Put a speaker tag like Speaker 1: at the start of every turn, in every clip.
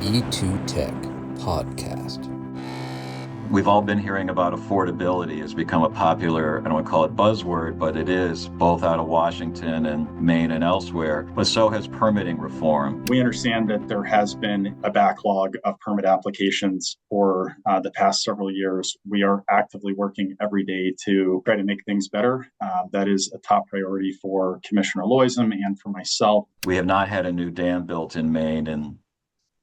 Speaker 1: E2 Tech Podcast.
Speaker 2: We've all been hearing about affordability. It's become a popular, I don't want to call it buzzword, but it is, both out of Washington and Maine and elsewhere. But so has permitting reform.
Speaker 3: We understand that there has been a backlog of permit applications for the past several years. We are actively working every day to try to make things better. That is a top priority for Commissioner Loisem and for myself.
Speaker 2: We have not had a new dam built in Maine in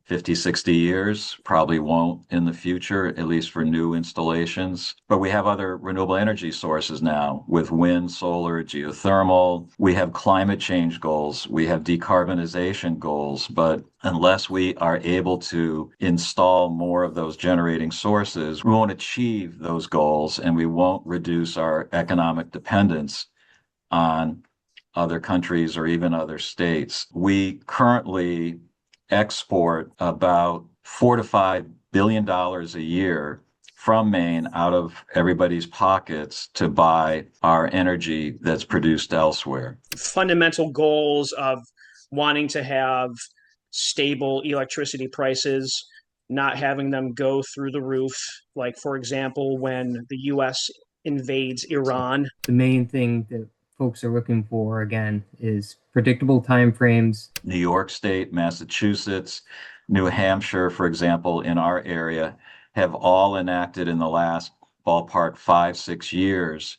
Speaker 2: 50, 60 years, probably won't in the future, at least for new installations. But we have other renewable energy sources now with wind, solar, geothermal. We have climate change goals. We have decarbonization goals. But unless we are able to install more of those generating sources, we won't achieve those goals and we won't reduce our economic dependence on other countries or even other states. We currently export about $4 to $5 billion a year from Maine out of everybody's pockets to buy our energy that's produced elsewhere.
Speaker 4: Fundamental goals of wanting to have stable electricity prices, not having them go through the roof. Like, for example, when the U.S. invades Iran.
Speaker 5: The main thing that folks are looking for, again, is predictable timeframes.
Speaker 2: New York State, Massachusetts, New Hampshire, for example, in our area, have all enacted in the last ballpark 5-6 years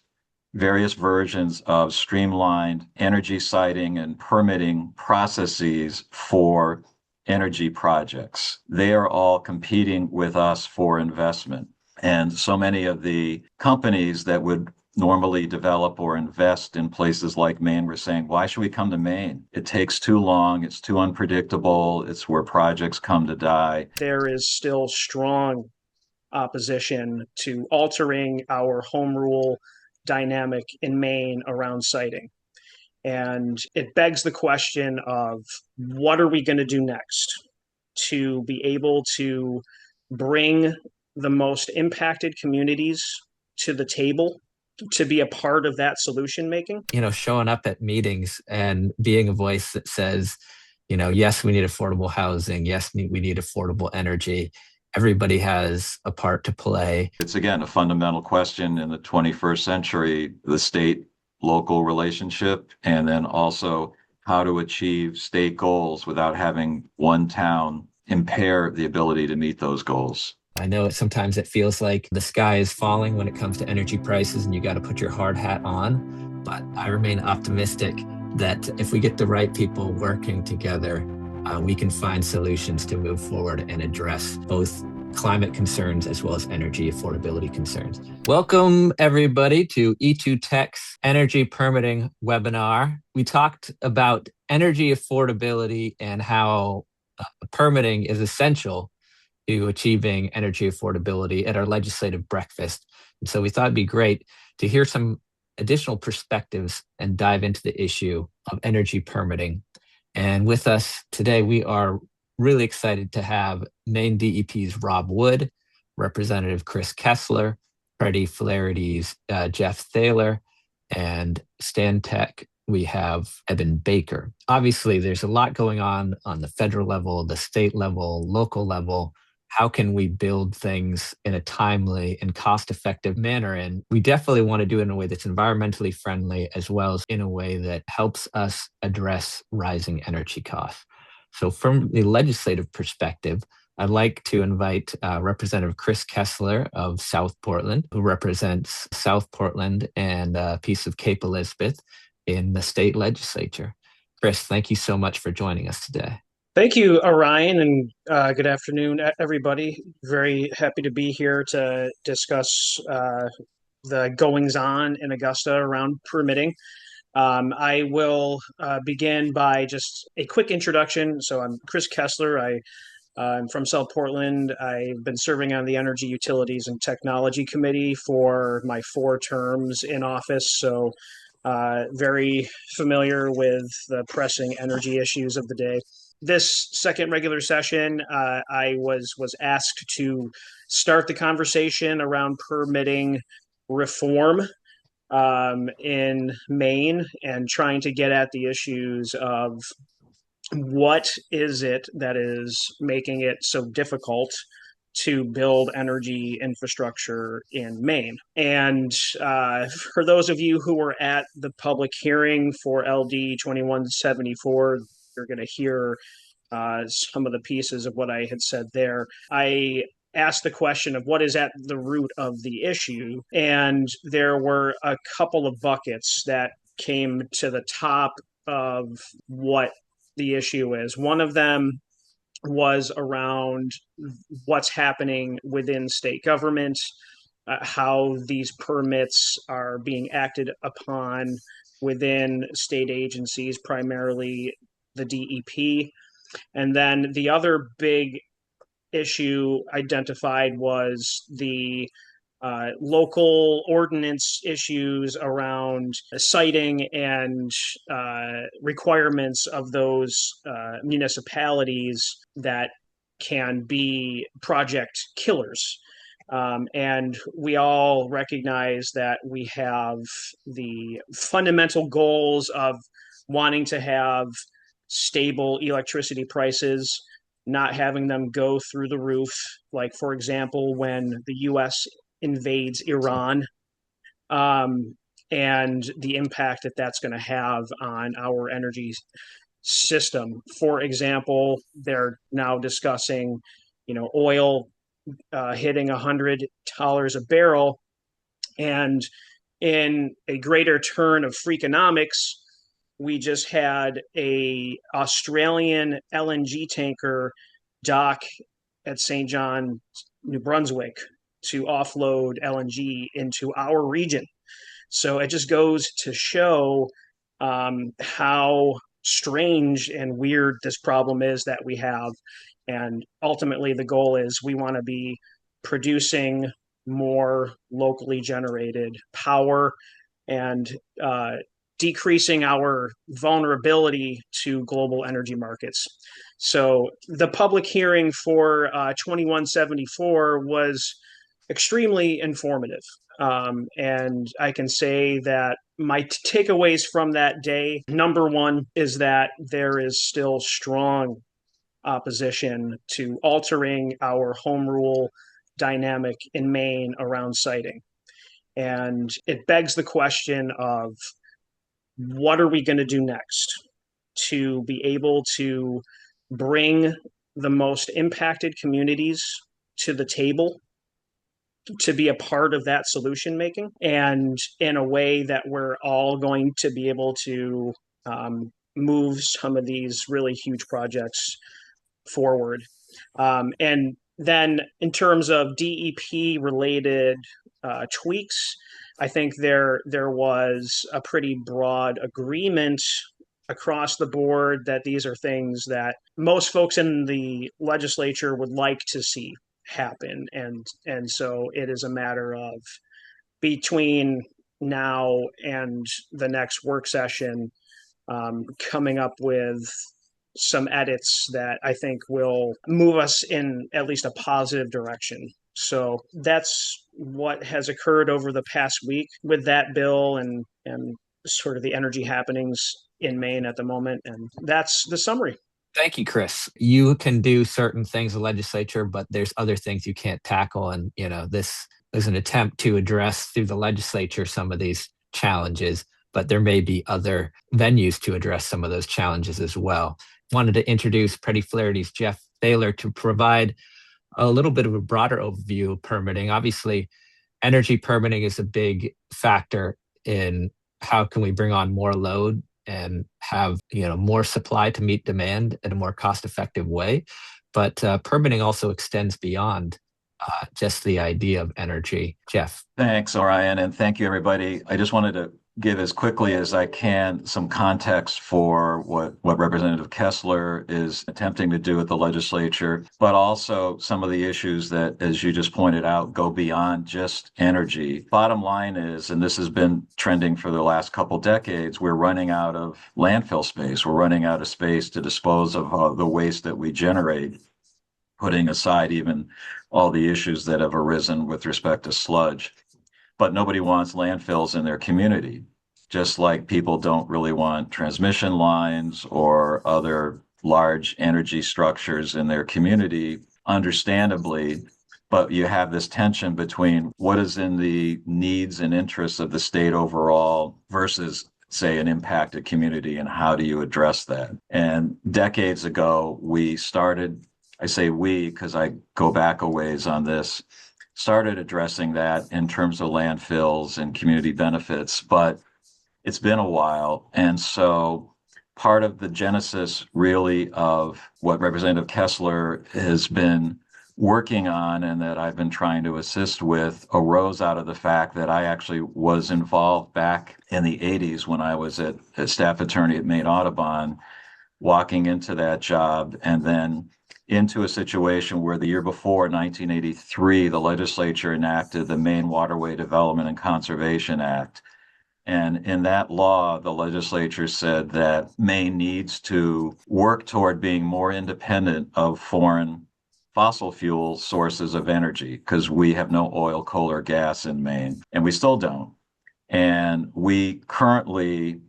Speaker 2: various versions of streamlined energy siting and permitting processes for energy projects. They are all competing with us for investment. And so many of the companies that would normally develop or invest in places like Maine were saying, why should we come to Maine? It takes too long. It's too unpredictable. It's where projects come to die.
Speaker 4: There is still strong opposition to altering our home rule dynamic in Maine around siting. And it begs the question of what are we going to do next to be able to bring the most impacted communities to the table to be a part of that solution making?
Speaker 6: Showing up at meetings and being a voice that says, yes, we need affordable housing. Yes, we need affordable energy. Everybody has a part to play.
Speaker 2: It's, again, a fundamental question in the 21st century, the state-local relationship, and then also how to achieve state goals without having one town impair the ability to meet those goals.
Speaker 6: I know sometimes it feels like the sky is falling when it comes to energy prices and you got to put your hard hat on. But I remain optimistic that if we get the right people working together, we can find solutions to move forward and address both climate concerns as well as energy affordability concerns. Welcome, everybody, to E2 Tech's Energy Permitting webinar. We talked about energy affordability and how permitting is essential to achieving energy affordability at our legislative breakfast. And so we thought it'd be great to hear some additional perspectives and dive into the issue of energy permitting. And with us today, we are really excited to have Maine DEP's Rob Wood, Representative Chris Kessler, Preti Flaherty's Jeff Thaler, and Stantec, we have Eben Baker. Obviously, there's a lot going on the federal level, the state level, local level. How can we build things in a timely and cost-effective manner? And we definitely want to do it in a way that's environmentally friendly, as well as in a way that helps us address rising energy costs. So from the legislative perspective, I'd like to invite Representative Chris Kessler of South Portland, who represents South Portland and a piece of Cape Elizabeth in the state legislature. Chris, thank you so much for joining us today.
Speaker 4: Thank you, Orion, and good afternoon, everybody. Very happy to be here to discuss the goings-on in Augusta around permitting. I will begin by just a quick introduction. So I'm Chris Kessler. I'm from South Portland. I've been serving on the Energy, Utilities, and Technology Committee for my 4 terms in office. So very familiar with the pressing energy issues of the day. This second regular session, I was asked to start the conversation around permitting reform in Maine and trying to get at the issues of what is it that is making it so difficult to build energy infrastructure in Maine? And for those of you who were at the public hearing for LD 2174, you're going to hear some of the pieces of what I had said there. I asked the question of what is at the root of the issue, and there were a couple of buckets that came to the top of what the issue is. One of them was around what's happening within state government, how these permits are being acted upon within state agencies, primarily the DEP. And then the other big issue identified was the local ordinance issues around siting and requirements of those municipalities that can be project killers. And we all recognize that we have the fundamental goals of wanting to have stable electricity prices, not having them go through the roof. Like, for example, when the US invades Iran, and the impact that that's going to have on our energy system. For example, they're now discussing, oil hitting $100 a barrel, and in a greater turn of Freakonomics, we just had a Australian LNG tanker dock at St. John, New Brunswick, to offload LNG into our region. So it just goes to show how strange and weird this problem is that we have. And ultimately, the goal is we want to be producing more locally generated power and decreasing our vulnerability to global energy markets. So the public hearing for 2174 was extremely informative. And I can say that my takeaways from that day, number one, is that there is still strong opposition to altering our home rule dynamic in Maine around siting. And it begs the question of what are we going to do next to be able to bring the most impacted communities to the table to be a part of that solution making, and in a way that we're all going to be able to move some of these really huge projects forward. And then in terms of DEP related tweaks, I think there was a pretty broad agreement across the board that these are things that most folks in the legislature would like to see happen. And so it is a matter of, between now and the next work session, coming up with some edits that I think will move us in at least a positive direction. So that's what has occurred over the past week with that bill and sort of the energy happenings in Maine at the moment. And that's the summary.
Speaker 6: Thank you, Chris. You can do certain things in the legislature, but there's other things you can't tackle. And, this is an attempt to address through the legislature some of these challenges, but there may be other venues to address some of those challenges as well. Wanted to introduce Preti Flaherty's Jeff Thaler to provide a little bit of a broader overview of permitting. Obviously, energy permitting is a big factor in how can we bring on more load and have more supply to meet demand in a more cost-effective way. But permitting also extends beyond just the idea of energy. Jeff.
Speaker 2: Thanks, Orion, and thank you, everybody. I just wanted to give as quickly as I can some context for what Representative Kessler is attempting to do at the legislature, but also some of the issues that, as you just pointed out, go beyond just energy. Bottom line is, and this has been trending for the last couple decades, we're running out of landfill space. We're running out of space to dispose of the waste that we generate, putting aside even all the issues that have arisen with respect to sludge. But nobody wants landfills in their community, just like people don't really want transmission lines or other large energy structures in their community, understandably. But you have this tension between what is in the needs and interests of the state overall versus, say, an impacted community, and how do you address that? And decades ago, we started, I say we because I go back a ways on this, started addressing that in terms of landfills and community benefits, but it's been a while. And so part of the genesis really of what Representative Kessler has been working on and that I've been trying to assist with arose out of the fact that I actually was involved back in the 80s when I was a staff attorney at Maine Audubon, walking into that job and then into a situation where the year before, 1983, the legislature enacted the Maine Waterway Development and Conservation Act. And in that law, the legislature said that Maine needs to work toward being more independent of foreign fossil fuel sources of energy, because we have no oil, coal, or gas in Maine, and we still don't. And we currently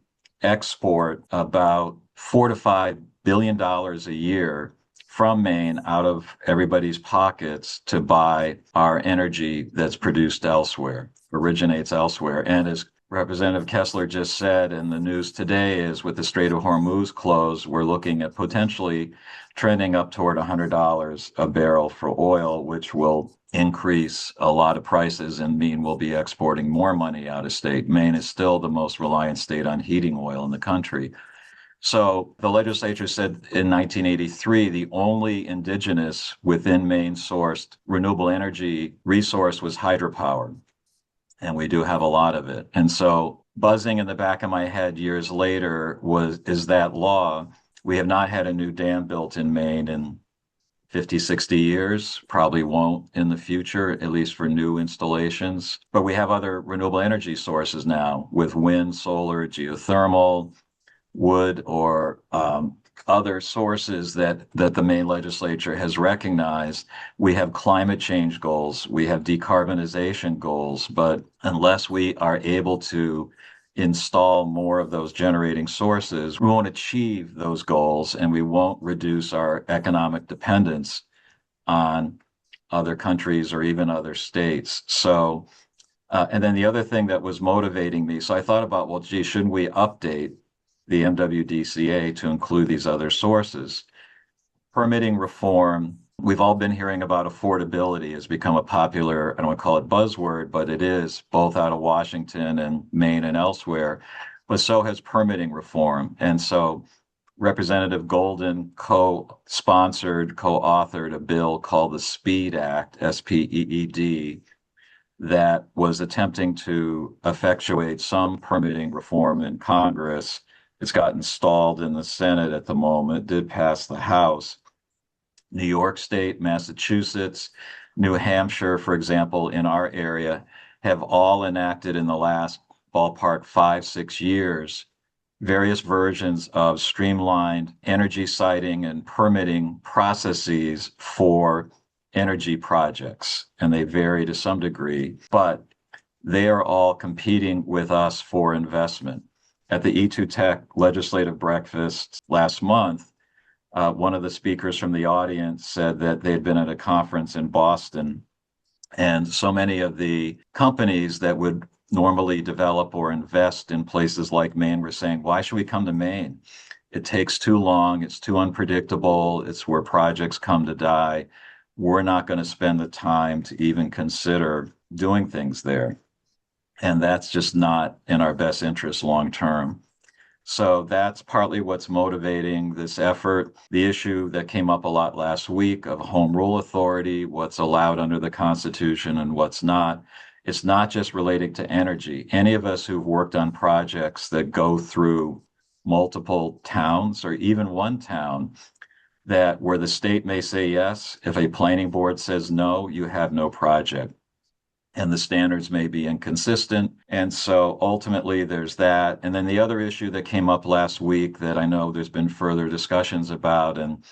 Speaker 2: export about $4 to $5 billion a year from Maine out of everybody's pockets to buy our energy that's produced elsewhere, originates elsewhere. And as Representative Kessler just said, and the news today is with the Strait of Hormuz closed, we're looking at potentially trending up toward $100 a barrel for oil, which will increase a lot of prices and mean we'll be exporting more money out of state. Maine is still the most reliant state on heating oil in the country. So the legislature said in 1983, the only indigenous within Maine sourced renewable energy resource was hydropower. And we do have a lot of it. And so buzzing in the back of my head years later is that law. We have not had a new dam built in Maine in 50, 60 years, probably won't in the future, at least for new installations. But we have other renewable energy sources now with wind, solar, geothermal, wood, or other sources that the Maine legislature has recognized. We have climate change goals, we have decarbonization goals, but unless we are able to install more of those generating sources, we won't achieve those goals and we won't reduce our economic dependence on other countries or even other states. So, and then the other thing that was motivating me, so I thought about, well, gee, shouldn't we update the MWDCA to include these other sources? Permitting reform, we've all been hearing about affordability has become a popular, I don't want to call it buzzword, but it is both out of Washington and Maine and elsewhere, but so has permitting reform. And so Representative Golden co-sponsored, co-authored a bill called the SPEED Act, SPEED, that was attempting to effectuate some permitting reform in Congress. It's gotten stalled in the Senate at the moment, did pass the House. New York State, Massachusetts, New Hampshire, for example, in our area, have all enacted in the last ballpark 5-6 years various versions of streamlined energy siting and permitting processes for energy projects. And they vary to some degree, but they are all competing with us for investment. At the E2 Tech legislative breakfast last month, one of the speakers from the audience said that they'd been at a conference in Boston, and so many of the companies that would normally develop or invest in places like Maine were saying, why should we come to Maine? It takes too long, it's too unpredictable, it's where projects come to die. We're not going to spend the time to even consider doing things there. And that's just not in our best interest long term. So that's partly what's motivating this effort. The issue that came up a lot last week of home rule authority, what's allowed under the Constitution and what's not. It's not just relating to energy. Any of us who've worked on projects that go through multiple towns or even one town, that where the state may say yes, if a planning board says no, you have no project. And the standards may be inconsistent. And so ultimately there's that. And then the other issue that came up last week that I know there's been further discussions about and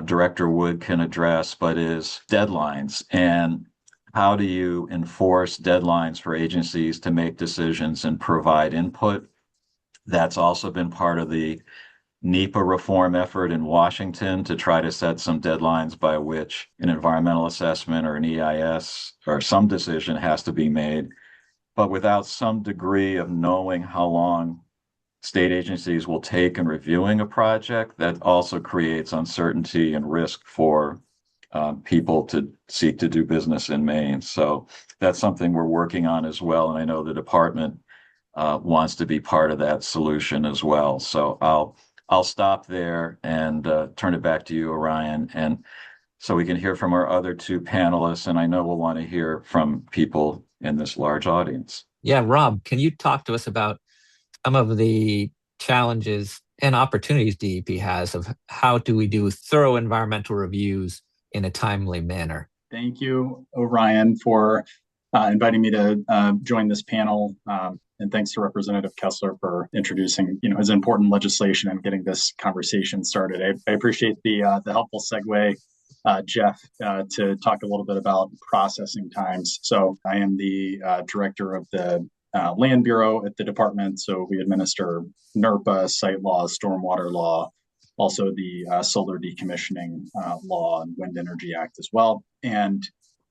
Speaker 2: Director Wood can address, but is deadlines. And how do you enforce deadlines for agencies to make decisions and provide input? That's also been part of the NEPA reform effort in Washington to try to set some deadlines by which an environmental assessment or an EIS or some decision has to be made. But without some degree of knowing how long state agencies will take in reviewing a project, that also creates uncertainty and risk for people to seek to do business in Maine. So that's something we're working on as well. And I know the department wants to be part of that solution as well. So I'll stop there and turn it back to you, Orion, and so we can hear from our other two panelists. And I know we'll want to hear from people in this large audience.
Speaker 6: Yeah, Rob, can you talk to us about some of the challenges and opportunities DEP has of how do we do thorough environmental reviews in a timely manner?
Speaker 3: Thank you, Orion, for inviting me to join this panel. And thanks to Representative Kessler for introducing, his important legislation and getting this conversation started. I appreciate the helpful segue, Jeff, to talk a little bit about processing times. So I am the director of the Land Bureau at the department. So we administer NERPA, site law, stormwater law, also the solar decommissioning law and Wind Energy Act as well. And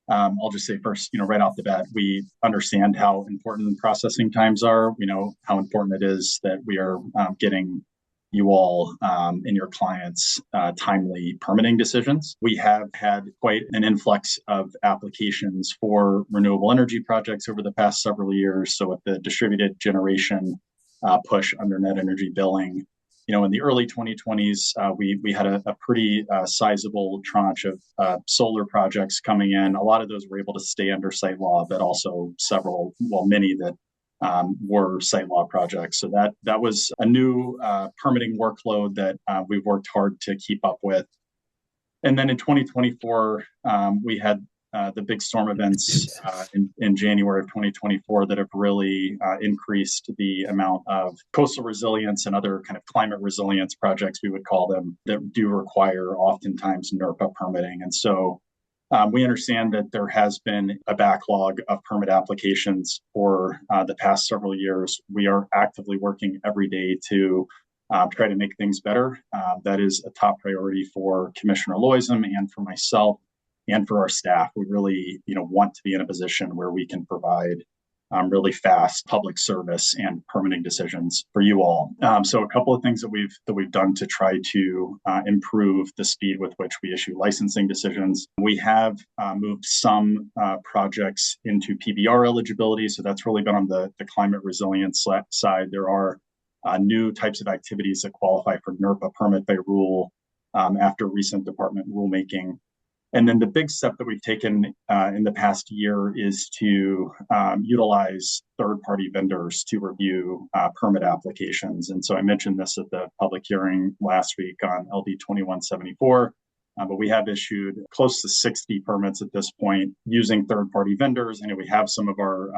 Speaker 3: I'll just say first, right off the bat, we understand how important processing times are. We know how important it is that we are getting you all and your clients timely permitting decisions. We have had quite an influx of applications for renewable energy projects over the past several years. So with the distributed generation push under net energy billing, in the early 2020s, we had a pretty sizable tranche of solar projects coming in. A lot of those were able to stay under site law, but also many that were site law projects. So that was a new permitting workload that we've worked hard to keep up with. And then in 2024, we had the big storm events in January of 2024 that have really increased the amount of coastal resilience and other kind of climate resilience projects, we would call them, that do require oftentimes NERPA permitting. And so we understand that there has been a backlog of permit applications for the past several years. We are actively working every day to try to make things better. That is a top priority for Commissioner Loism and for myself and for our staff. We really, want to be in a position where we can provide really fast public service and permitting decisions for you all. So a couple of things that we've done to try to improve the speed with which we issue licensing decisions. We have moved some projects into PBR eligibility. So that's really been on the climate resilience side. There are new types of activities that qualify for NERPA permit by rule after recent department rulemaking. And then the big step that we've taken in the past year is to utilize third-party vendors to review permit applications. And so I mentioned this at the public hearing last week on LD 2174, but we have issued close to 60 permits at this point using third-party vendors. And we have some of our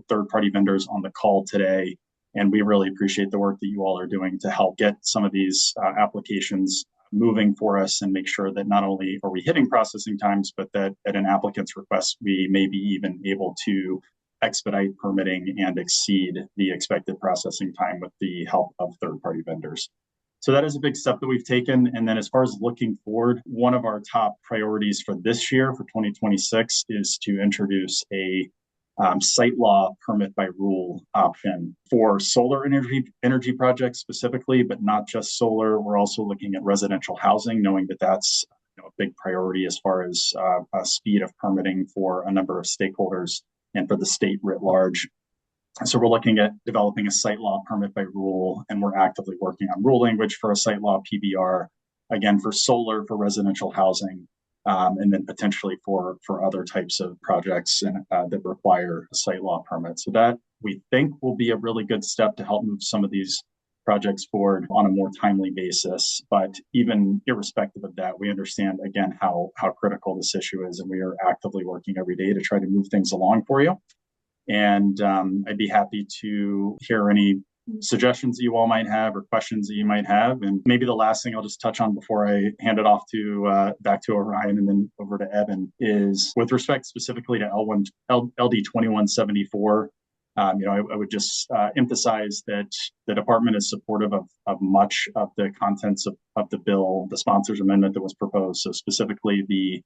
Speaker 3: third-party vendors on the call today. And we really appreciate the work that you all are doing to help get some of these applications moving for us and make sure that not only are we hitting processing times, but that at an applicant's request, we may be even able to expedite permitting and exceed the expected processing time with the help of third-party vendors. So that is a big step that we've taken. And then as far as looking forward, one of our top priorities for this year, for 2026, is to introduce a site law permit by rule option for solar energy projects specifically, but not just solar. We're also looking at residential housing, knowing that that's a big priority as far as speed of permitting for a number of stakeholders and for the state writ large. So we're looking at developing a site law permit by rule, and we're actively working on rule language for a site law PBR, again, for solar, for residential housing, and then potentially for other types of projects that require a site law permit. So that we think will be a really good step to help move some of these projects forward on a more timely basis. But even irrespective of that, we understand, again, how critical this issue is, and we are actively working every day to try to move things along for you. And I'd be happy to hear any suggestions that you all might have or questions that you might have. And maybe the last thing I'll just touch on before I hand it off to back to Orion and then over to Eben is with respect specifically to LD 2174. I would just emphasize that the department is supportive of much of the contents of the bill, the sponsor's amendment that was proposed. So specifically the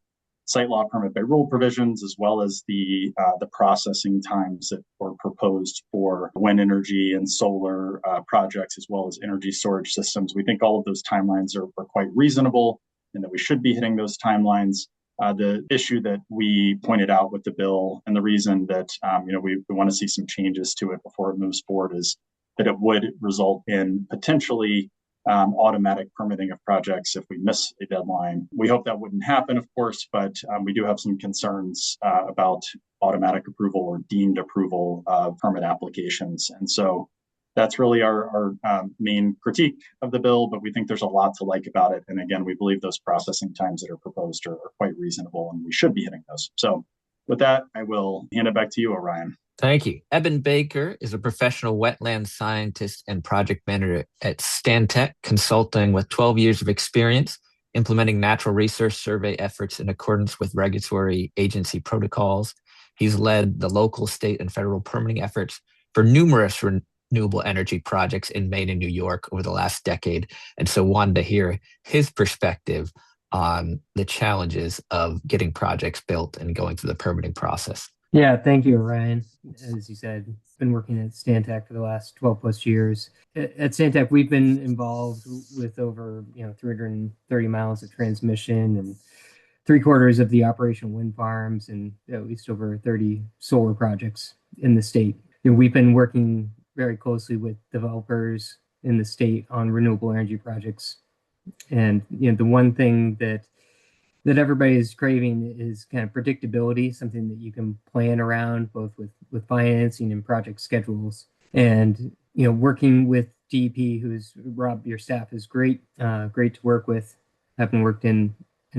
Speaker 3: site law permit by rule provisions, as well as the processing times that were proposed for wind energy and solar projects, as well as energy storage systems. We think all of those timelines are quite reasonable and that we should be hitting those timelines. The issue that we pointed out with the bill and the reason that we want to see some changes to it before it moves forward is that it would result in potentially automatic permitting of projects if we miss a deadline. We hope that wouldn't happen, of course, but we do have some concerns about automatic approval or deemed approval of permit applications. And so that's really our main critique of the bill, but we think there's a lot to like about it. And again, we believe those processing times that are proposed are quite reasonable and we should be hitting those. So with that, I will hand it back to you, Orion.
Speaker 6: Thank you. Eben Baker is a professional wetland scientist and project manager at Stantec, consulting with 12 years of experience implementing natural resource survey efforts in accordance with regulatory agency protocols. He's led the local, state, and federal permitting efforts for numerous renewable energy projects in Maine and New York over the last decade. And so wanted to hear his perspective on the challenges of getting projects built and going through the permitting process.
Speaker 5: Yeah, thank you, Ryan. As you said, been working at Stantec for the last 12 plus years. At Stantec, we've been involved with over 330 miles of transmission and 3/4 of the operational wind farms and at least over 30 solar projects in the state. We've been working very closely with developers in the state on renewable energy projects. And the one thing that everybody is craving is kind of predictability, something that you can plan around both with financing and project schedules. And working with DEP, who's Rob, your staff is great, great to work with. Having worked in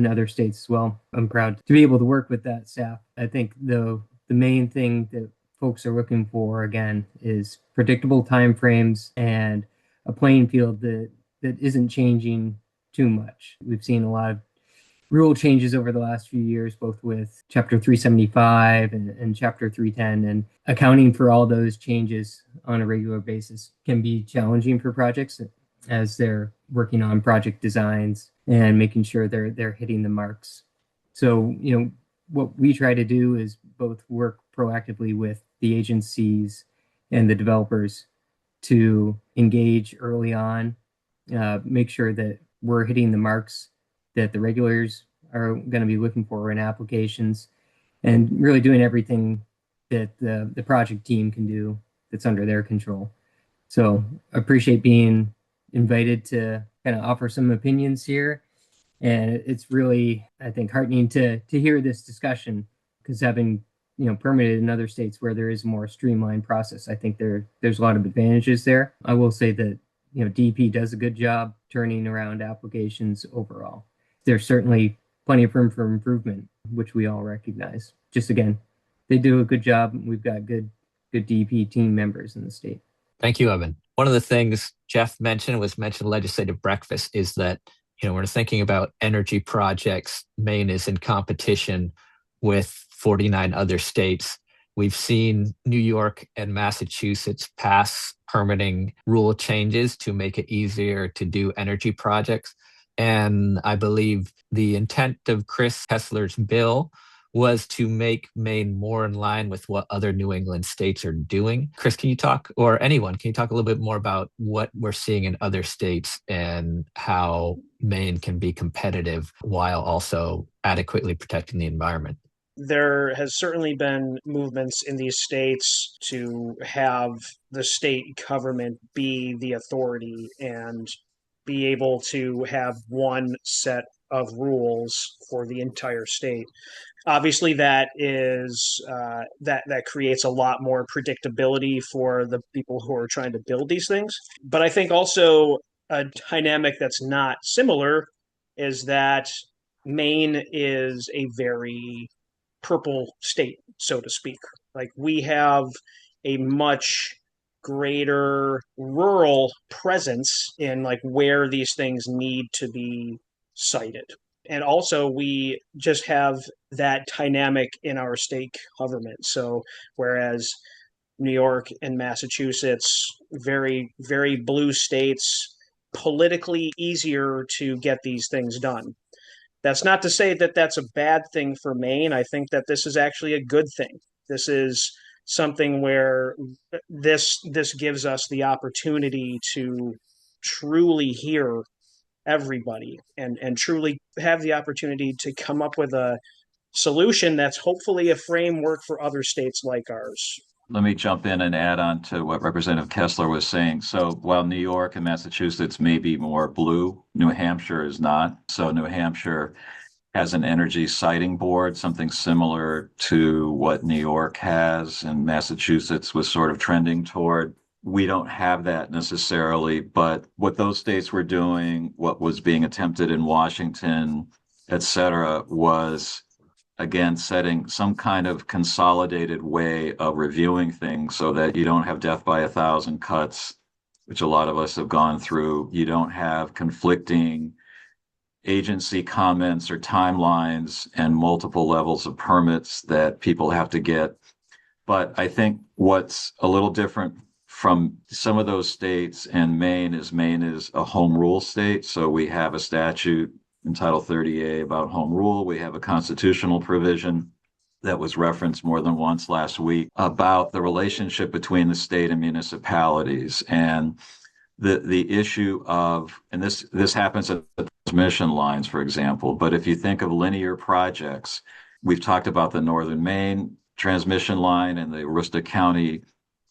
Speaker 5: other states as well, I'm proud to be able to work with that staff. I think the main thing that folks are looking for again is predictable timeframes and a playing field that isn't changing too much. We've seen a lot of rule changes over the last few years, both with Chapter 375 and Chapter 310, and accounting for all those changes on a regular basis can be challenging for projects as they're working on project designs and making sure they're hitting the marks. So, what we try to do is both work proactively with the agencies and the developers to engage early on, make sure that we're hitting the marks that the regulators are going to be looking for in applications, and really doing everything that the project team can do that's under their control. So I appreciate being invited to kind of offer some opinions here. And it's really, I think, heartening to hear this discussion, because having permitted in other states where there is a more streamlined process, I think there's a lot of advantages there. I will say that DEP does a good job turning around applications overall. There's certainly plenty of room for improvement, which we all recognize. Just again, they do a good job. We've got good DEP team members in the state.
Speaker 6: Thank you, Evan. One of the things Jeff mentioned legislative breakfast is that, we're thinking about energy projects. Maine is in competition with 49 other states. We've seen New York and Massachusetts pass permitting rule changes to make it easier to do energy projects. And I believe the intent of Chris Kessler's bill was to make Maine more in line with what other New England states are doing. Chris, can you talk a little bit more about what we're seeing in other states and how Maine can be competitive while also adequately protecting the environment?
Speaker 4: There has certainly been movements in these states to have the state government be the authority and be able to have one set of rules for the entire state. Obviously, that is that creates a lot more predictability for the people who are trying to build these things. But I think also a dynamic that's not similar is that Maine is a very purple state, so to speak. Like, we have a much greater rural presence in like where these things need to be sited. And also we just have that dynamic in our state government. So whereas New York and Massachusetts, very, very blue states, politically easier to get these things done. That's not to say that that's a bad thing for Maine. I think that this is actually a good thing. This is something where this gives us the opportunity to truly hear everybody and truly have the opportunity to come up with a solution that's hopefully a framework for other states like ours.
Speaker 2: Let me jump in and add on to what Representative Kessler was saying. So while New York and Massachusetts may be more blue, New Hampshire is not. So New Hampshire has an energy siting board, something similar to what New York has, and Massachusetts was sort of trending toward. We don't have that necessarily, but what those states were doing, what was being attempted in Washington, et cetera, was again setting some kind of consolidated way of reviewing things so that you don't have death by 1,000 cuts, which a lot of us have gone through. You don't have conflicting agency comments or timelines and multiple levels of permits that people have to get. But I think what's a little different from some of those states and Maine is a home rule state. So we have a statute in Title 30A about home rule. We have a constitutional provision that was referenced more than once last week about the relationship between the state and municipalities. And the issue of, and this happens at the transmission lines, for example, but if you think of linear projects, we've talked about the Northern Maine transmission line and the Aroostook County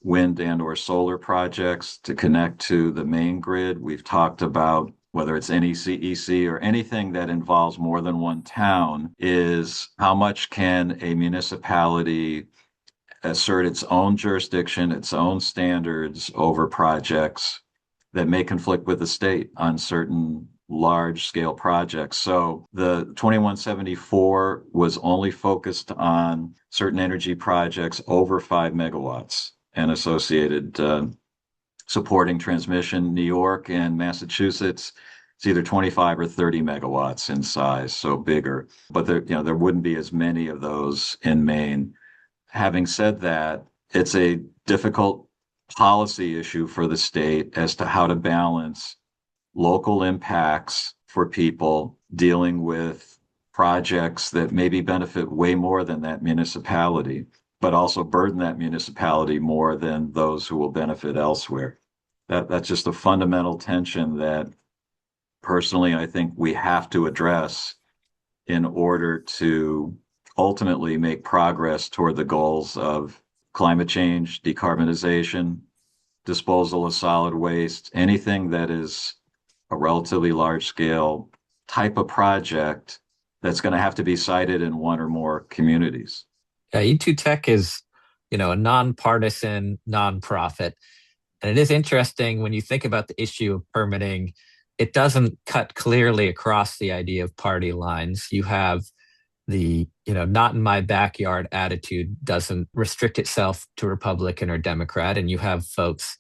Speaker 2: wind and or solar projects to connect to the main grid. We've talked about whether it's NECEC or anything that involves more than one town, is how much can a municipality assert its own jurisdiction, its own standards over projects that may conflict with the state on certain large scale projects. So the 2174 was only focused on certain energy projects over 5 megawatts and associated supporting transmission. New York and Massachusetts, it's either 25 or 30 megawatts in size, so bigger. But there wouldn't be as many of those in Maine. Having said that, it's a difficult policy issue for the state as to how to balance local impacts for people dealing with projects that maybe benefit way more than that municipality, but also burden that municipality more than those who will benefit elsewhere. That's just a fundamental tension that personally I think we have to address in order to ultimately make progress toward the goals of climate change, decarbonization, disposal of solid waste, anything that is a relatively large scale type of project that's going to have to be sited in one or more communities.
Speaker 6: Yeah, E2 Tech is, a nonpartisan nonprofit. And it is interesting when you think about the issue of permitting, it doesn't cut clearly across the idea of party lines. You have the, not in my backyard attitude doesn't restrict itself to Republican or Democrat. And you have folks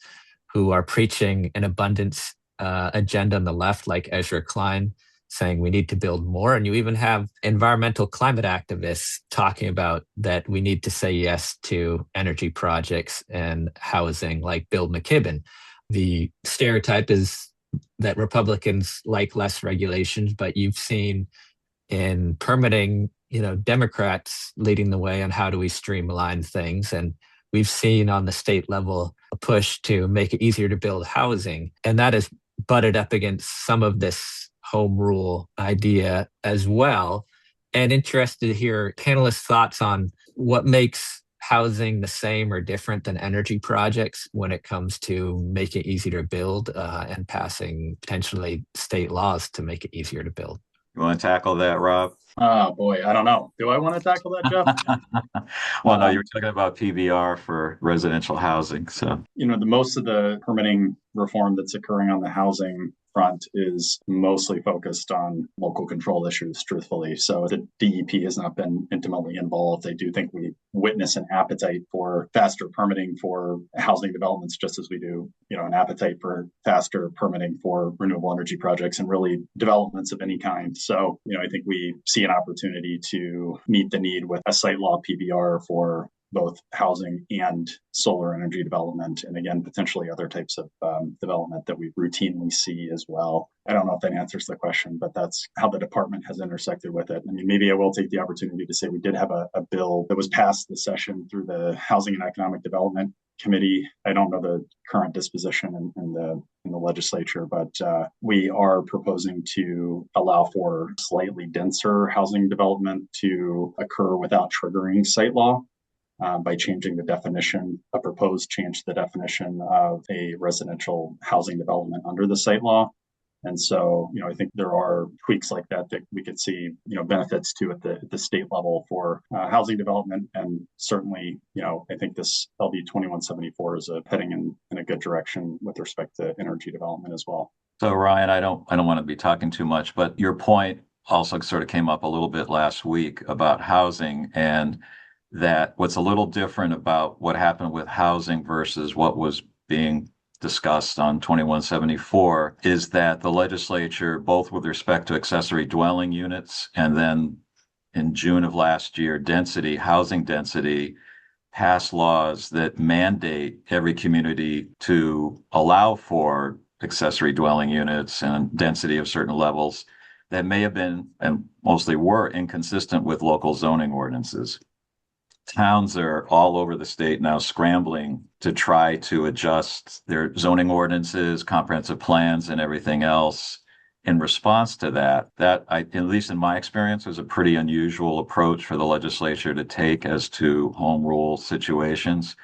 Speaker 6: who are preaching an abundance agenda on the left, like Ezra Klein, saying we need to build more. And you even have environmental climate activists talking about that we need to say yes to energy projects and housing like Bill McKibben. The stereotype is that Republicans like less regulations, but you've seen in permitting, Democrats leading the way on how do we streamline things. And we've seen on the state level a push to make it easier to build housing. And that has butted up against some of this home rule idea as well. And interested to hear panelists' thoughts on what makes housing the same or different than energy projects when it comes to make it easier to build and passing potentially state laws to make it easier to build.
Speaker 2: You want to tackle that, Rob?
Speaker 3: Oh boy, I don't know. Do I want to tackle that, Jeff?
Speaker 2: Well, no, you were talking about PBR for residential housing. So,
Speaker 3: the most of the permitting reform that's occurring on the housing front is mostly focused on local control issues, truthfully. So the DEP has not been intimately involved. I do think we witness an appetite for faster permitting for housing developments, just as we do, an appetite for faster permitting for renewable energy projects and really developments of any kind. So, I think we see an opportunity to meet the need with a site law PBR for both housing and solar energy development, and again, potentially other types of development that we routinely see as well. I don't know if that answers the question, but that's how the department has intersected with it. I mean, maybe I will take the opportunity to say we did have a bill that was passed this session through the Housing and Economic Development Committee. I don't know the current disposition in the legislature, but we are proposing to allow for slightly denser housing development to occur without triggering site law. By changing the definition, a proposed change to the definition of a residential housing development under the site law. And so, I think there are tweaks like that we could see, benefits to at the state level for housing development. And certainly, I think this LD 2174 is heading in a good direction with respect to energy development as well.
Speaker 2: So Ryan, I don't want to be talking too much, but your point also sort of came up a little bit last week about housing, and that what's a little different about what happened with housing versus what was being discussed on 2174 is that the legislature, both with respect to accessory dwelling units and then in June of last year, housing density, passed laws that mandate every community to allow for accessory dwelling units and density of certain levels that may have been, and mostly were, inconsistent with local zoning ordinances. Towns are all over the state now scrambling to try to adjust their zoning ordinances, comprehensive plans, and everything else in response to that. That, at least in my experience, was a pretty unusual approach for the legislature to take as to home rule situations.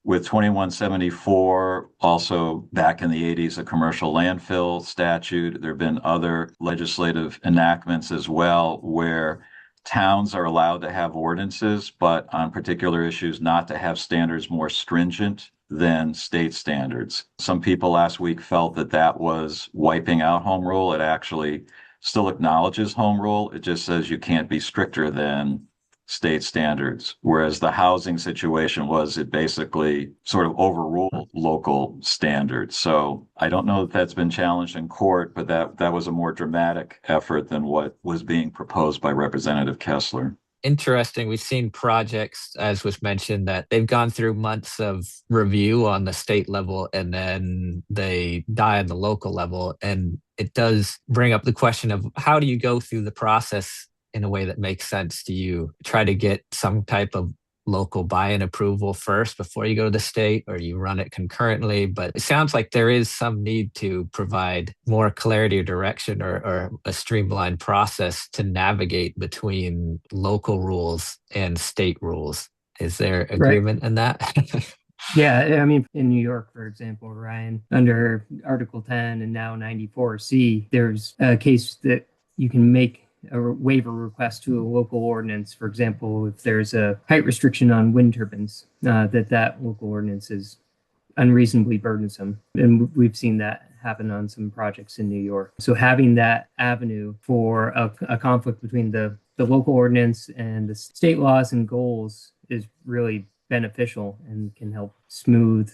Speaker 2: With 2174, also back in the 80s, a commercial landfill statute. There have been other legislative enactments as well where towns are allowed to have ordinances, but on particular issues not to have standards more stringent than state standards. Some people last week felt that was wiping out home rule. It actually still acknowledges home rule. It just says you can't be stricter than state standards. Whereas the housing situation it basically sort of overruled local standards. So I don't know if that's been challenged in court, but that was a more dramatic effort than what was being proposed by Representative Kessler.
Speaker 6: Interesting. We've seen projects, as was mentioned, that they've gone through months of review on the state level and then they die on the local level. And it does bring up the question of how do you go through the process in a way that makes sense? Do you try to get some type of local buy-in approval first before you go to the state, or you run it concurrently? But it sounds like there is some need to provide more clarity or direction or a streamlined process to navigate between local rules and state rules. Is there agreement in that?
Speaker 5: Yeah, I mean, in New York, for example, Ryan, under Article 10 and now 94C, there's a case that you can make a waiver request to a local ordinance. For example, if there's a height restriction on wind turbines, that local ordinance is unreasonably burdensome. And we've seen that happen on some projects in New York. So having that avenue for a conflict between the local ordinance and the state laws and goals is really beneficial and can help smooth,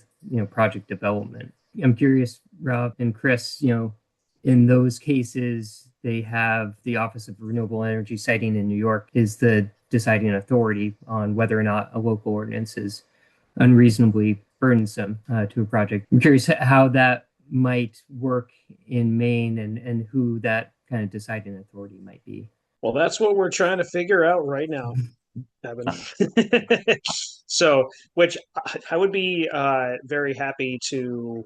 Speaker 5: project development. I'm curious, Rob and Chris, in those cases, they have the Office of Renewable Energy Siting in New York is the deciding authority on whether or not a local ordinance is unreasonably burdensome to a project. I'm curious how that might work in Maine and who that kind of deciding authority might be.
Speaker 4: Well, that's what we're trying to figure out right now, Eben. So, which I would be very happy to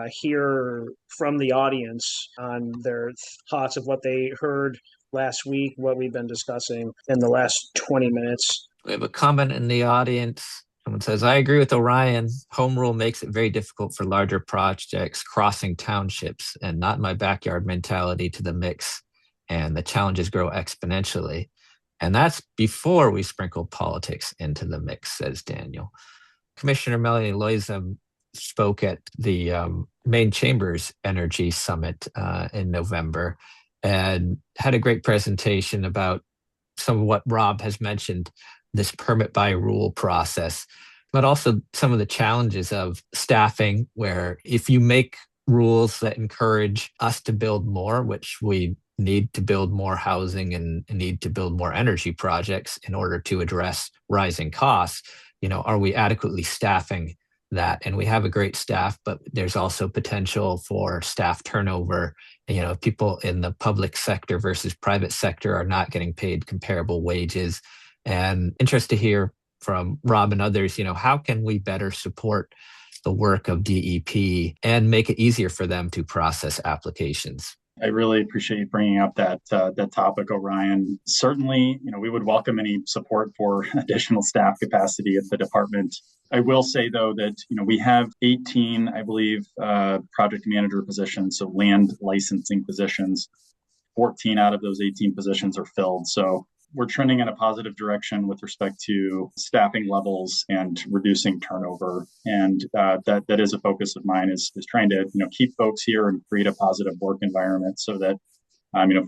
Speaker 4: hear from the audience on their thoughts of what they heard last week, what we've been discussing in the last 20 minutes.
Speaker 6: We have a comment in the audience. Someone says, I agree with Orion. Home rule makes it very difficult for larger projects crossing townships and not my backyard mentality to the mix. And the challenges grow exponentially. And that's before we sprinkle politics into the mix, says Daniel. Commissioner Melanie Loisem spoke at the Maine Chamber's Energy Summit in November and had a great presentation about some of what Rob has mentioned, this permit by rule process, but also some of the challenges of staffing, where if you make rules that encourage us to build more, which we need to build more housing and need to build more energy projects in order to address rising costs, are we adequately staffing that? And we have a great staff, but there's also potential for staff turnover. People in the public sector versus private sector are not getting paid comparable wages. And interested to hear from Rob and others, how can we better support the work of DEP and make it easier for them to process applications?
Speaker 3: I really appreciate you bringing up that topic, Orion. Certainly, we would welcome any support for additional staff capacity at the department. I will say, though, that we have 18, I believe, project manager positions, so land licensing positions. 14 out of those 18 positions are filled. So we're trending in a positive direction with respect to staffing levels and reducing turnover. And that is a focus of mine, is trying to keep folks here and create a positive work environment so that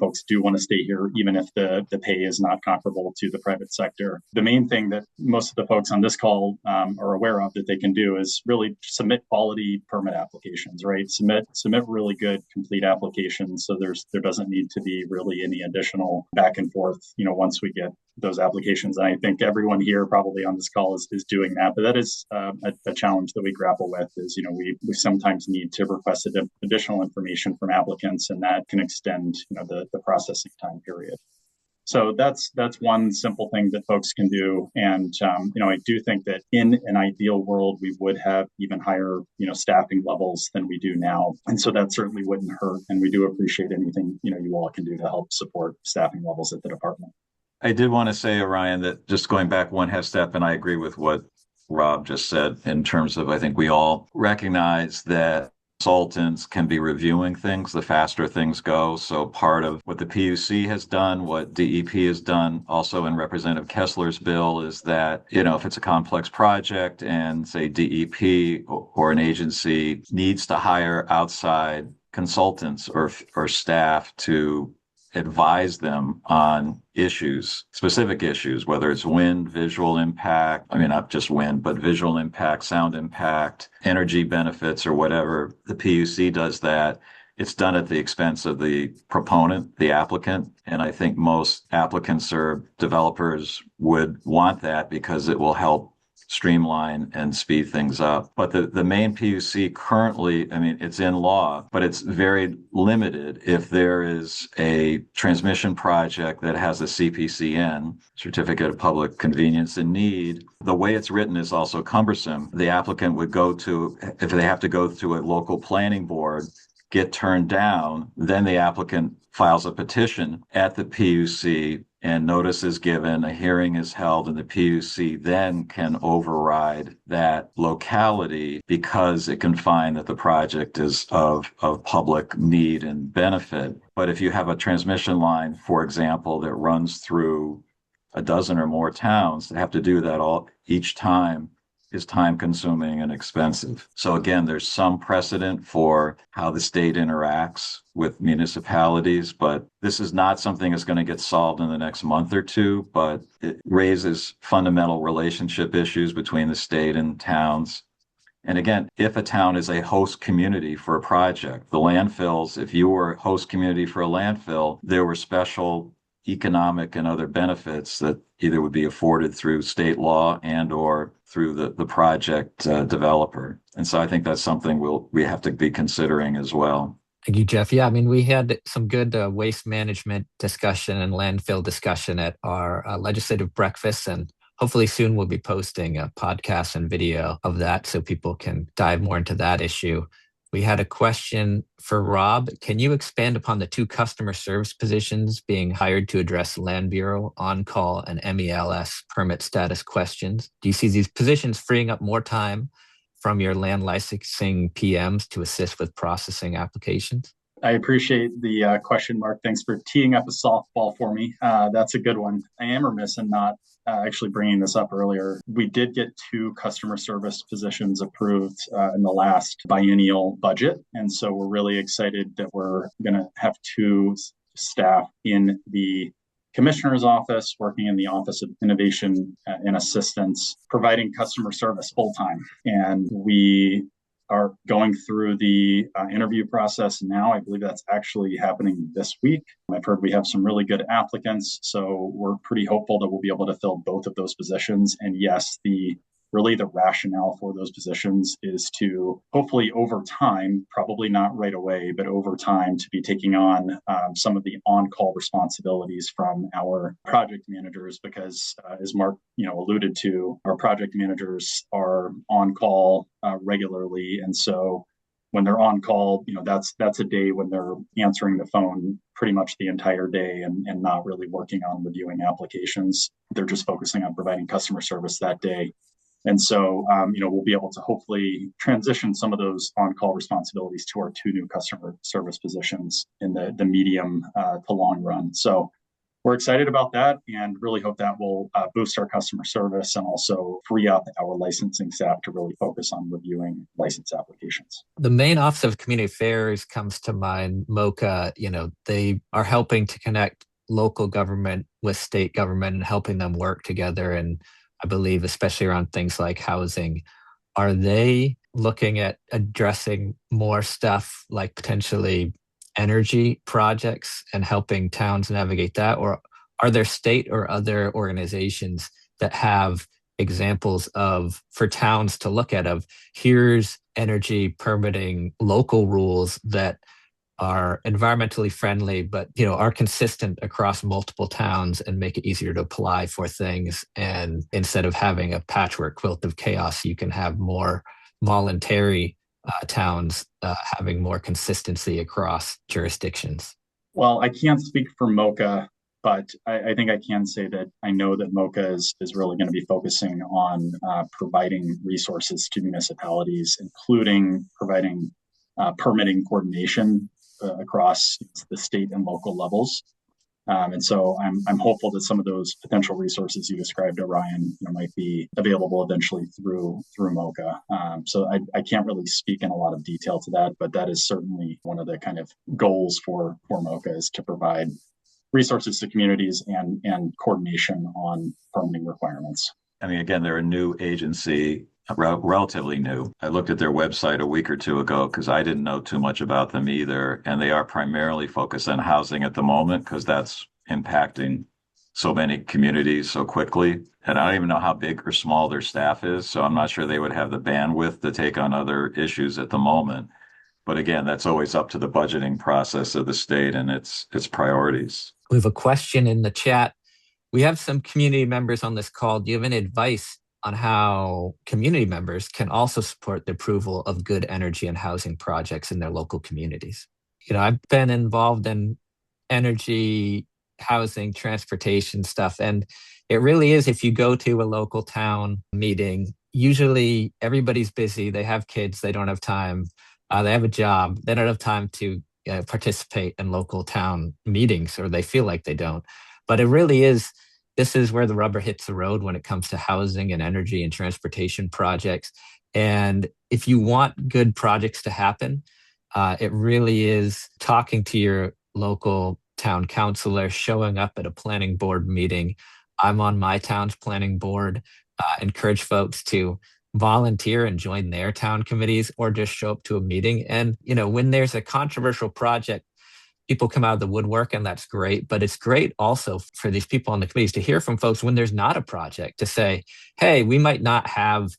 Speaker 3: folks do want to stay here, even if the pay is not comparable to the private sector. The main thing that most of the folks on this call are aware of that they can do is really submit quality permit applications, right? Submit really good, complete applications. So there doesn't need to be really any additional back and forth, once we get those applications. And I think everyone here probably on this call is doing that. But that is a challenge that we grapple with is, we sometimes need to request additional information from applicants, and that can extend, the processing time period. So that's one simple thing that folks can do. And, I do think that in an ideal world, we would have even higher, staffing levels than we do now. And so that certainly wouldn't hurt. And we do appreciate anything, you all can do to help support staffing levels at the department.
Speaker 2: I did want to say, Orion, that just going back one half step, and I agree with what Rob just said in terms of, I think we all recognize that consultants can be reviewing things the faster things go. So part of what the PUC has done, what DEP has done also in Representative Kessler's bill, is that, if it's a complex project and say DEP or an agency needs to hire outside consultants or staff to advise them on specific issues, whether it's wind, visual impact, not just wind, but visual impact, sound impact, energy benefits, or whatever. The PUC does that. It's done at the expense of the proponent, the applicant. And I think most applicants or developers would want that because it will help streamline and speed things up. But the Maine PUC currently, it's in law, but it's very limited. If there is a transmission project that has a CPCN, Certificate of Public Convenience and Need, the way it's written is also cumbersome. The applicant would if they have to go through a local planning board, get turned down, then the applicant files a petition at the PUC and notice is given, a hearing is held, and the PUC then can override that locality because it can find that the project is of public need and benefit. But if you have a transmission line, for example, that runs through a dozen or more towns, to have to do that each time is time consuming and expensive. So again, there's some precedent for how the state interacts with municipalities, but this is not something that's going to get solved in the next month or two, but it raises fundamental relationship issues between the state and towns. And again, if a town is a host community for a project, the landfills, if you were a host community for a landfill, there were special economic and other benefits that either would be afforded through state law and or through the project developer. And so I think that's something we have to be considering as well.
Speaker 6: Thank you, Jeff. Yeah, we had some good waste management discussion and landfill discussion at our legislative breakfast, and hopefully soon we'll be posting a podcast and video of that so people can dive more into that issue. We had a question for Rob. Can you expand upon the 2 customer service positions being hired to address Land Bureau on-call and MELS permit status questions? Do you see these positions freeing up more time from your land licensing PMs to assist with processing applications?
Speaker 3: I appreciate the question, Mark. Thanks for teeing up a softball for me. That's a good one. I am remiss in not actually bringing this up earlier. We did get 2 customer service positions approved in the last biennial budget. And so we're really excited that we're going to have 2 staff in the Commissioner's office, working in the Office of Innovation and Assistance, providing customer service full-time. And we are going through the interview process now. I believe that's actually happening this week. I've heard we have some really good applicants, so we're pretty hopeful that we'll be able to fill both of those positions. And yes, the really the rationale for those positions is to hopefully over time, probably not right away, but over time to be taking on some of the on-call responsibilities from our project managers, because as Mark alluded to, our project managers are on call regularly, and so when they're on call, that's a day when they're answering the phone pretty much the entire day and not really working on reviewing applications. They're just focusing on providing customer service that day. And so, we'll be able to hopefully transition some of those on-call responsibilities to our two new customer service positions in the medium to long run. So we're excited about that and really hope that will boost our customer service and also free up our licensing staff to really focus on reviewing license applications.
Speaker 6: The Maine Office of Community Affairs comes to mind. MOCA, they are helping to connect local government with state government and helping them work together. And I believe, especially around things like housing, are they looking at addressing more stuff like potentially energy projects and helping towns navigate that? Or are there state or other organizations that have examples for towns to look at of here's energy permitting local rules that are environmentally friendly, but are consistent across multiple towns and make it easier to apply for things? And instead of having a patchwork quilt of chaos, you can have more voluntary towns having more consistency across jurisdictions.
Speaker 3: Well, I can't speak for MOCA, but I think I can say that I know that MOCA is really going to be focusing on providing resources to municipalities, including providing permitting coordination across the state and local levels. And so I'm hopeful that some of those potential resources you described, Orion, might be available eventually through MOCA. So I can't really speak in a lot of detail to that, but that is certainly one of the kind of goals for MOCA, is to provide resources to communities and coordination on permitting requirements.
Speaker 2: I mean, again, they're a new agency, relatively new. I looked at their website a week or two ago because I didn't know too much about them either. And they are primarily focused on housing at the moment because that's impacting so many communities so quickly. And I don't even know how big or small their staff is. So I'm not sure they would have the bandwidth to take on other issues at the moment. But again, that's always up to the budgeting process of the state and its priorities.
Speaker 6: We have a question in the chat. We have some community members on this call. Do you have any advice on how community members can also support the approval of good energy and housing projects in their local communities? I've been involved in energy, housing, transportation stuff, and it really is, if you go to a local town meeting, usually everybody's busy, they have kids, they don't have time, they have a job, they don't have time to participate in local town meetings, or they feel like they don't. But it really is, this is where the rubber hits the road when it comes to housing and energy and transportation projects. And if you want good projects to happen, it really is talking to your local town councilor, showing up at a planning board meeting. I'm on my town's planning board. Encourage folks to volunteer and join their town committees, or just show up to a meeting. And, when there's a controversial project, people come out of the woodwork, and that's great. But it's great also for these people on the committees to hear from folks when there's not a project, to say, hey, we might not have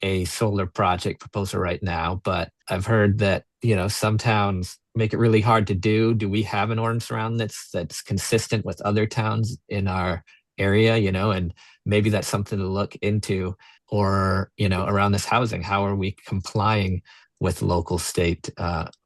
Speaker 6: a solar project proposal right now, but I've heard that, some towns make it really hard to do. Do we have an ordinance around that's consistent with other towns in our area, and maybe that's something to look into. Or, around this housing, how are we complying with local state,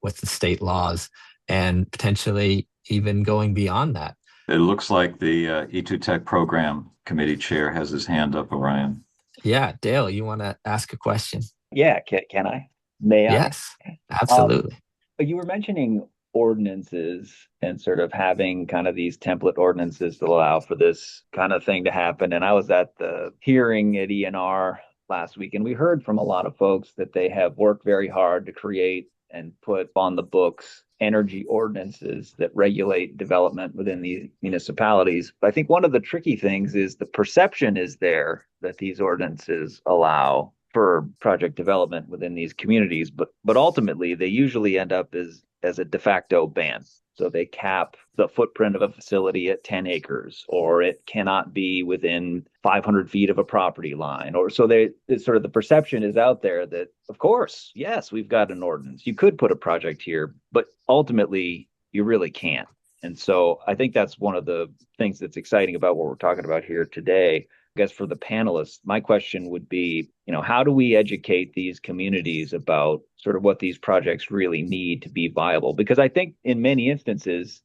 Speaker 6: with the state laws, and potentially even going beyond that?
Speaker 2: It looks like the E2 Tech Program Committee Chair has his hand up, Orion.
Speaker 6: Yeah, Dale, you want to ask a question?
Speaker 7: Yeah, can I? May I?
Speaker 6: Yes, absolutely.
Speaker 7: You were mentioning ordinances and sort of having kind of these template ordinances to allow for this kind of thing to happen. And I was at the hearing at ENR last week, and we heard from a lot of folks that they have worked very hard to create and put on the books energy ordinances that regulate development within the municipalities. But I think one of the tricky things is the perception is there that these ordinances allow for project development within these communities, but ultimately they usually end up as a de facto ban. So they cap the footprint of a facility at 10 acres, or it cannot be within 500 feet of a property line. Or so it's sort of the perception is out there that, of course, yes, we've got an ordinance. You could put a project here, but ultimately you really can't. And so I think that's one of the things that's exciting about what we're talking about here today. I guess for the panelists, my question would be, how do we educate these communities about sort of what these projects really need to be viable? Because I think in many instances,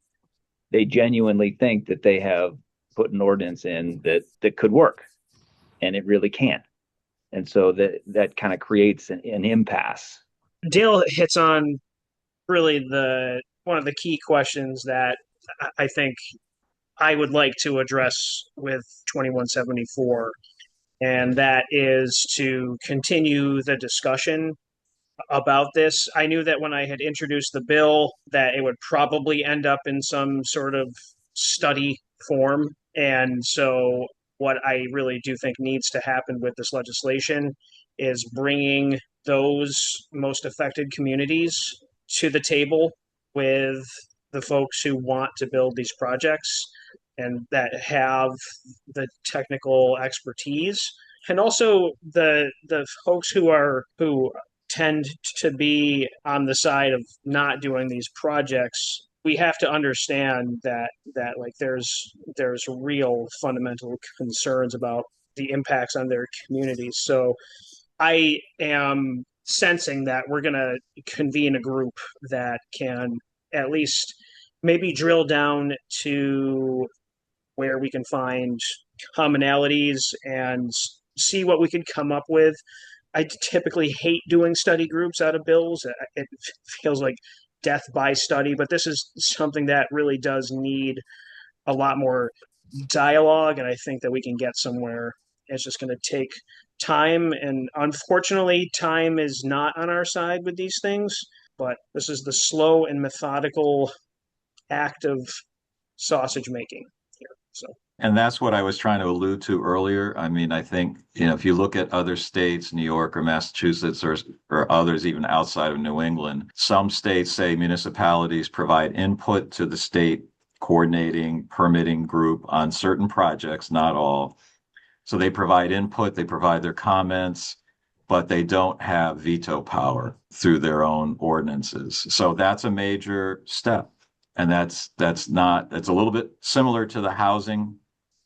Speaker 7: they genuinely think that they have put an ordinance in that could work, and it really can't. And so that kind of creates an impasse.
Speaker 4: Dale hits on really one of the key questions that I think I would like to address with 2174, and that is to continue the discussion about this. I knew that when I had introduced the bill that it would probably end up in some sort of study form. And so what I really do think needs to happen with this legislation is bringing those most affected communities to the table with the folks who want to build these projects and that have the technical expertise, and also the folks who tend to be on the side of not doing these projects. We have to understand that like there's real fundamental concerns about the impacts on their communities. So I am sensing that we're going to convene a group that can at least maybe drill down to where we can find commonalities and see what we can come up with. I typically hate doing study groups out of bills. It feels like death by study, but this is something that really does need a lot more dialogue, and I think that we can get somewhere. It's just going to take time, and unfortunately, time is not on our side with these things, but this is the slow and methodical act of sausage making here. So.
Speaker 2: And that's what I was trying to allude to earlier. I mean, I think, if you look at other states, New York or Massachusetts or others even outside of New England, some states say municipalities provide input to the state coordinating permitting group on certain projects, not all. So they provide input, they provide their comments, but they don't have veto power through their own ordinances. So that's a major step. And that's a little bit similar to the housing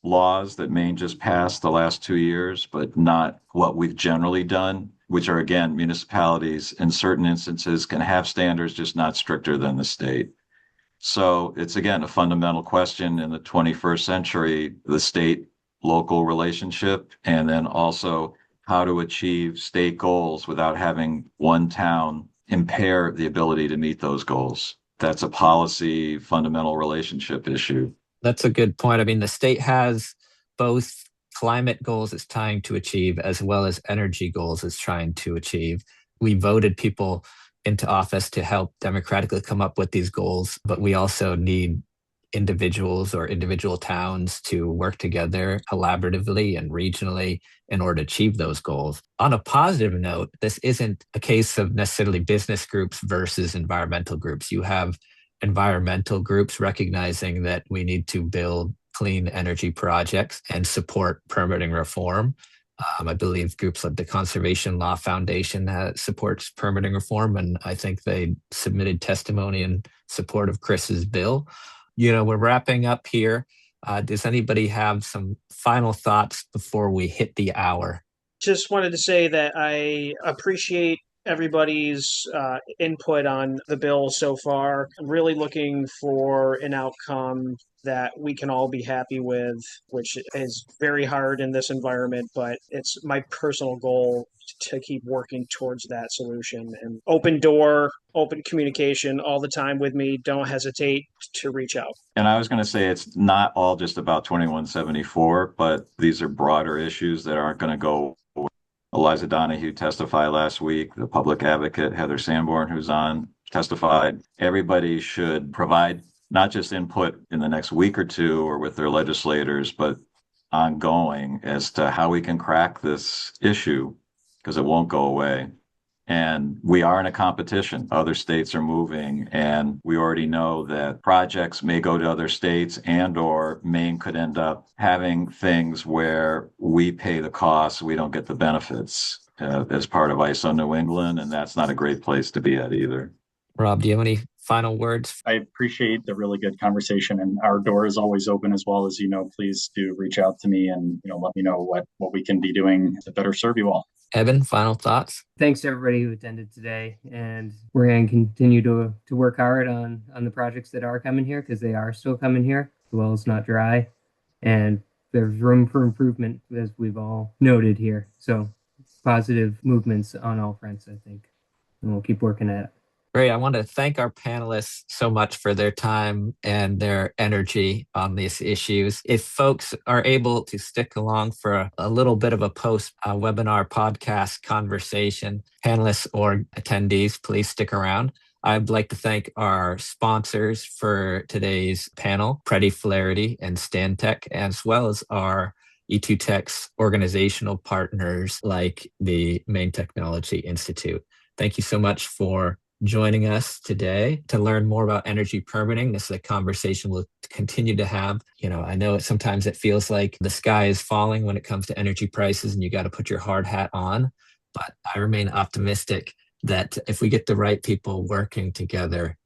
Speaker 2: laws that Maine just passed the last 2 years, but not what we've generally done, which are, again, municipalities in certain instances can have standards, just not stricter than the state. So it's, again, a fundamental question in the 21st century, the state-local relationship, and then also how to achieve state goals without having one town impair the ability to meet those goals. That's a policy fundamental relationship issue.
Speaker 6: That's a good point. I mean, the state has both climate goals it's trying to achieve as well as energy goals it's trying to achieve. We voted people into office to help democratically come up with these goals, but we also need individuals or individual towns to work together collaboratively and regionally in order to achieve those goals. On a positive note, this isn't a case of necessarily business groups versus environmental groups. You have environmental groups recognizing that we need to build clean energy projects and support permitting reform. I believe groups like the Conservation Law Foundation supports permitting reform, and I think they submitted testimony in support of Chris's bill. We're wrapping up here. Does anybody have some final thoughts before we hit the hour?
Speaker 4: Just wanted to say that I appreciate everybody's input on the bill so far. I'm really looking for an outcome that we can all be happy with, which is very hard in this environment, but it's my personal goal to keep working towards that solution. And open door, open communication all the time with me. Don't hesitate to reach out.
Speaker 2: And I was going to say it's not all just about 2174, but these are broader issues that aren't going to go. Eliza Donahue testified last week. The public advocate, Heather Sanborn, who's on, testified. Everybody should provide not just input in the next week or two or with their legislators, but ongoing as to how we can crack this issue, because it won't go away. And we are in a competition. Other states are moving, and we already know that projects may go to other states, and or Maine could end up having things where we pay the costs, we don't get the benefits as part of ISO New England, and that's not a great place to be at either.
Speaker 6: Rob, do you have any final words?
Speaker 3: I appreciate the really good conversation, and our door is always open. As well, as you know, please do reach out to me and let me know what we can be doing to better serve you all.
Speaker 6: Eben, final thoughts?
Speaker 5: Thanks to everybody who attended today, and we're going to continue to work hard on the projects that are coming here, because they are still coming here. The well's not dry, and there's room for improvement, as we've all noted here. So positive movements on all fronts, I think, and we'll keep working at it.
Speaker 6: Great. I want to thank our panelists so much for their time and their energy on these issues. If folks are able to stick along for a little bit of a post-webinar podcast conversation, panelists or attendees, please stick around. I'd like to thank our sponsors for today's panel, Preti, Flaherty, and Stantec, as well as our E2 Tech's organizational partners like the Maine Technology Institute. Thank you so much for joining us today to learn more about energy permitting. This is a conversation we'll continue to have. I know sometimes it feels like the sky is falling when it comes to energy prices and you got to put your hard hat on, but I remain optimistic that if we get the right people working together,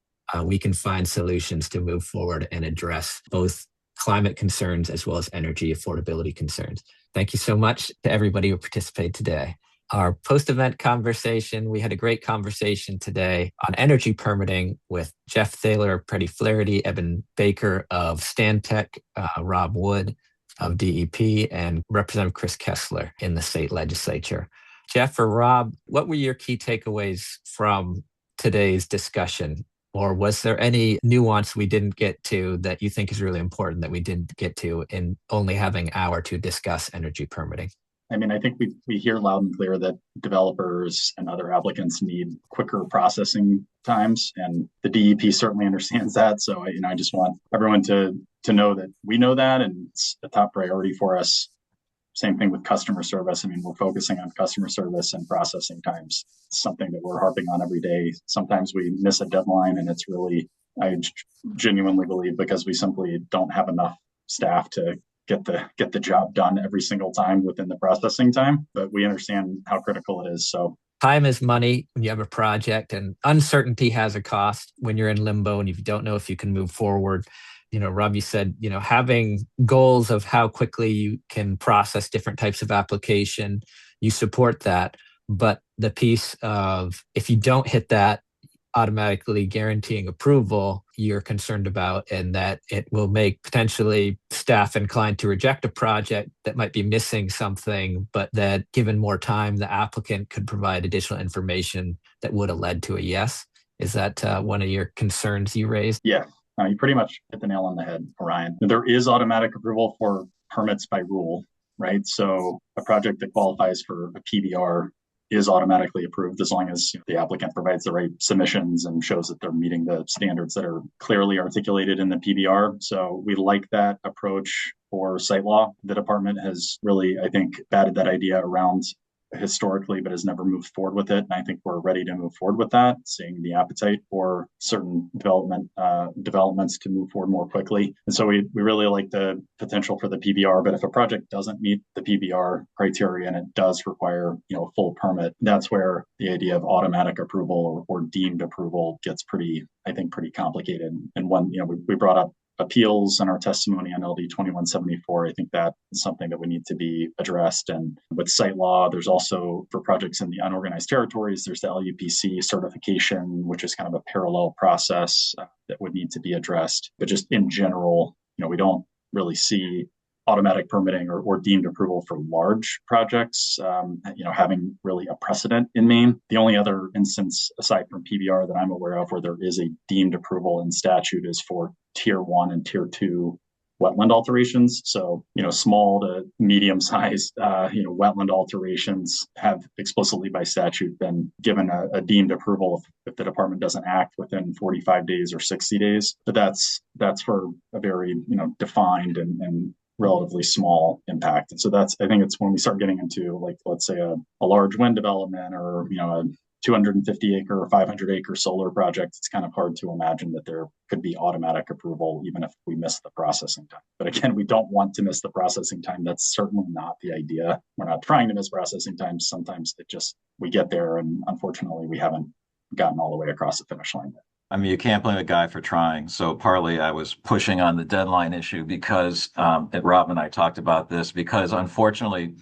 Speaker 6: we can find solutions to move forward and address both climate concerns as well as energy affordability concerns. Thank you so much to everybody who participated today. Our post-event conversation, we had a great conversation today on energy permitting with Jeff Thaler of Preti Flaherty, Eben Baker of Stantec, Rob Wood of DEP, and Representative Chris Kessler in the state legislature. Jeff or Rob, what were your key takeaways from today's discussion? Or was there any nuance we didn't get to that you think is really important that we didn't get to in only having an hour to discuss energy permitting?
Speaker 3: I think we hear loud and clear that developers and other applicants need quicker processing times, and the DEP certainly understands that. So I just want everyone to know that we know that, and it's a top priority for us. Same thing with customer service. We're focusing on customer service and processing times. It's something that we're harping on every day. Sometimes we miss a deadline, and it's really, I genuinely believe, because we simply don't have enough staff to get the job done every single time within the processing time, but we understand how critical it is. So
Speaker 6: time is money when you have a project, and uncertainty has a cost when you're in limbo and you don't know if you can move forward. Rob, you said, having goals of how quickly you can process different types of application, you support that. But the piece of if you don't hit that, automatically guaranteeing approval, you're concerned about, and that it will make potentially staff inclined to reject a project that might be missing something, but that given more time, the applicant could provide additional information that would have led to a yes. Is that one of your concerns you raised?
Speaker 3: Yeah, you pretty much hit the nail on the head, Orion. There is automatic approval for permits by rule, right? So a project that qualifies for a PBR is automatically approved as long as the applicant provides the right submissions and shows that they're meeting the standards that are clearly articulated in the PBR. So we like that approach for site law. The department has really, I think, batted that idea around historically, but has never moved forward with it. And I think we're ready to move forward with that, seeing the appetite for certain developments to move forward more quickly. And so we really like the potential for the PBR, but if a project doesn't meet the PBR criteria and it does require, a full permit, that's where the idea of automatic approval or deemed approval gets pretty complicated. And when, we brought up appeals and our testimony on LD 2174, I think that is something that we need to be addressed. And with site law, there's also, for projects in the unorganized territories, there's the LUPC certification, which is kind of a parallel process that would need to be addressed. But just in general, we don't really see automatic permitting or deemed approval for large projects, having really a precedent in Maine. The only other instance aside from PBR that I'm aware of where there is a deemed approval in statute is for tier 1 and tier 2 wetland alterations. So, small to medium-sized, wetland alterations have explicitly by statute been given a deemed approval if the department doesn't act within 45 days or 60 days. But that's for a very, defined and relatively small impact. And so I think it's when we start getting into, like, let's say a large wind development or, 250 acre or 500 acre solar project, it's kind of hard to imagine that there could be automatic approval, even if we miss the processing time. But again, we don't want to miss the processing time. That's certainly not the idea. We're not trying to miss processing times. Sometimes we get there, and unfortunately, we haven't gotten all the way across the finish line yet.
Speaker 2: I mean, you can't blame a guy for trying. So partly I was pushing on the deadline issue because Rob and I talked about this because unfortunately,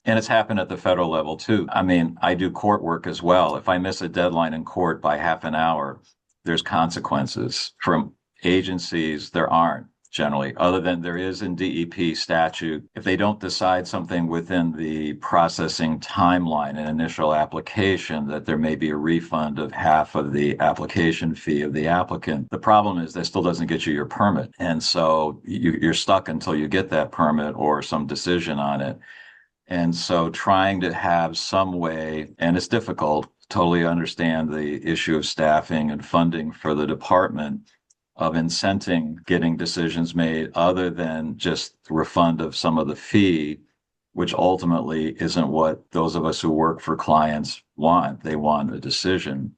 Speaker 2: and it's happened at the federal level too. I mean, I do court work as well. If I miss a deadline in court by half an hour, there's consequences. From agencies, there aren't generally, other than there is in DEP statute. If they don't decide something within the processing timeline and initial application, that there may be a refund of half of the application fee of the applicant. The problem is that still doesn't get you your permit. And so you're stuck until you get that permit or some decision on it. And so trying to have some way, and it's difficult, totally understand the issue of staffing and funding for the department, of incenting getting decisions made other than just refund of some of the fee, which ultimately isn't what those of us who work for clients want. They want a decision.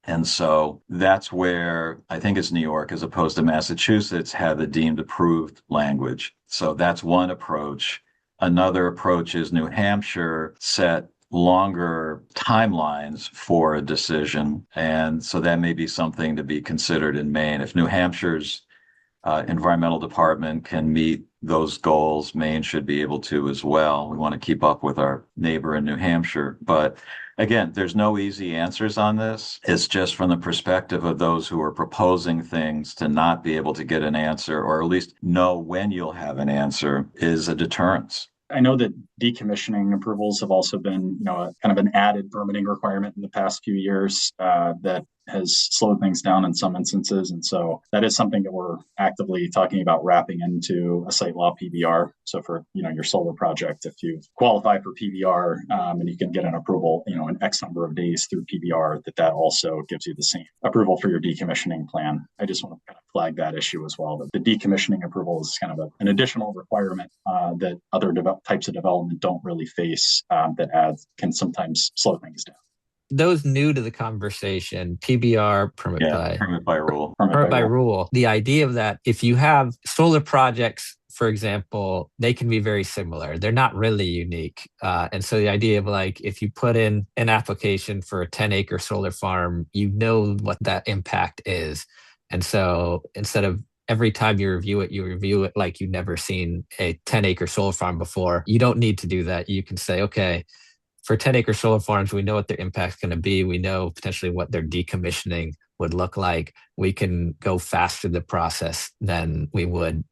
Speaker 2: And so that's where I think it's New York as opposed to Massachusetts had the deemed approved language. So that's one approach. Another approach is New Hampshire set longer timelines for a decision. And so that may be something to be considered in Maine. If New Hampshire's environmental department can meet those goals, Maine should be able to as well. We want to keep up with our neighbor in New Hampshire. But again, there's no easy answers on this. It's just from the perspective of those who are proposing things to not be able to get an answer, or at least know when you'll have an answer, is a deterrence.
Speaker 3: I know that decommissioning approvals have also been, kind of an added permitting requirement in the past few years that has slowed things down in some instances. And so that is something that we're actively talking about wrapping into a site law PBR. So for, your solar project, if you qualify for PBR and you can get an approval, in X number of days through PBR, that also gives you the same approval for your decommissioning plan. I just want to kind of flag that issue as well. That the decommissioning approval is kind of an additional requirement that other types of development don't really face that can sometimes slow things down.
Speaker 6: Those new to the conversation, PBR, permit
Speaker 2: by rule.
Speaker 6: Permit by rule. The idea of that, if you have solar projects, for example, they can be very similar. They're not really unique. And so the idea of if you put in an application for a 10-acre solar farm, you know what that impact is. And so instead of every time you review it like you've never seen a 10-acre solar farm before. You don't need to do that. You can say, okay, for 10-acre solar farms, we know what their impact's going to be. We know potentially what their decommissioning would look like. We can go faster the process than we would,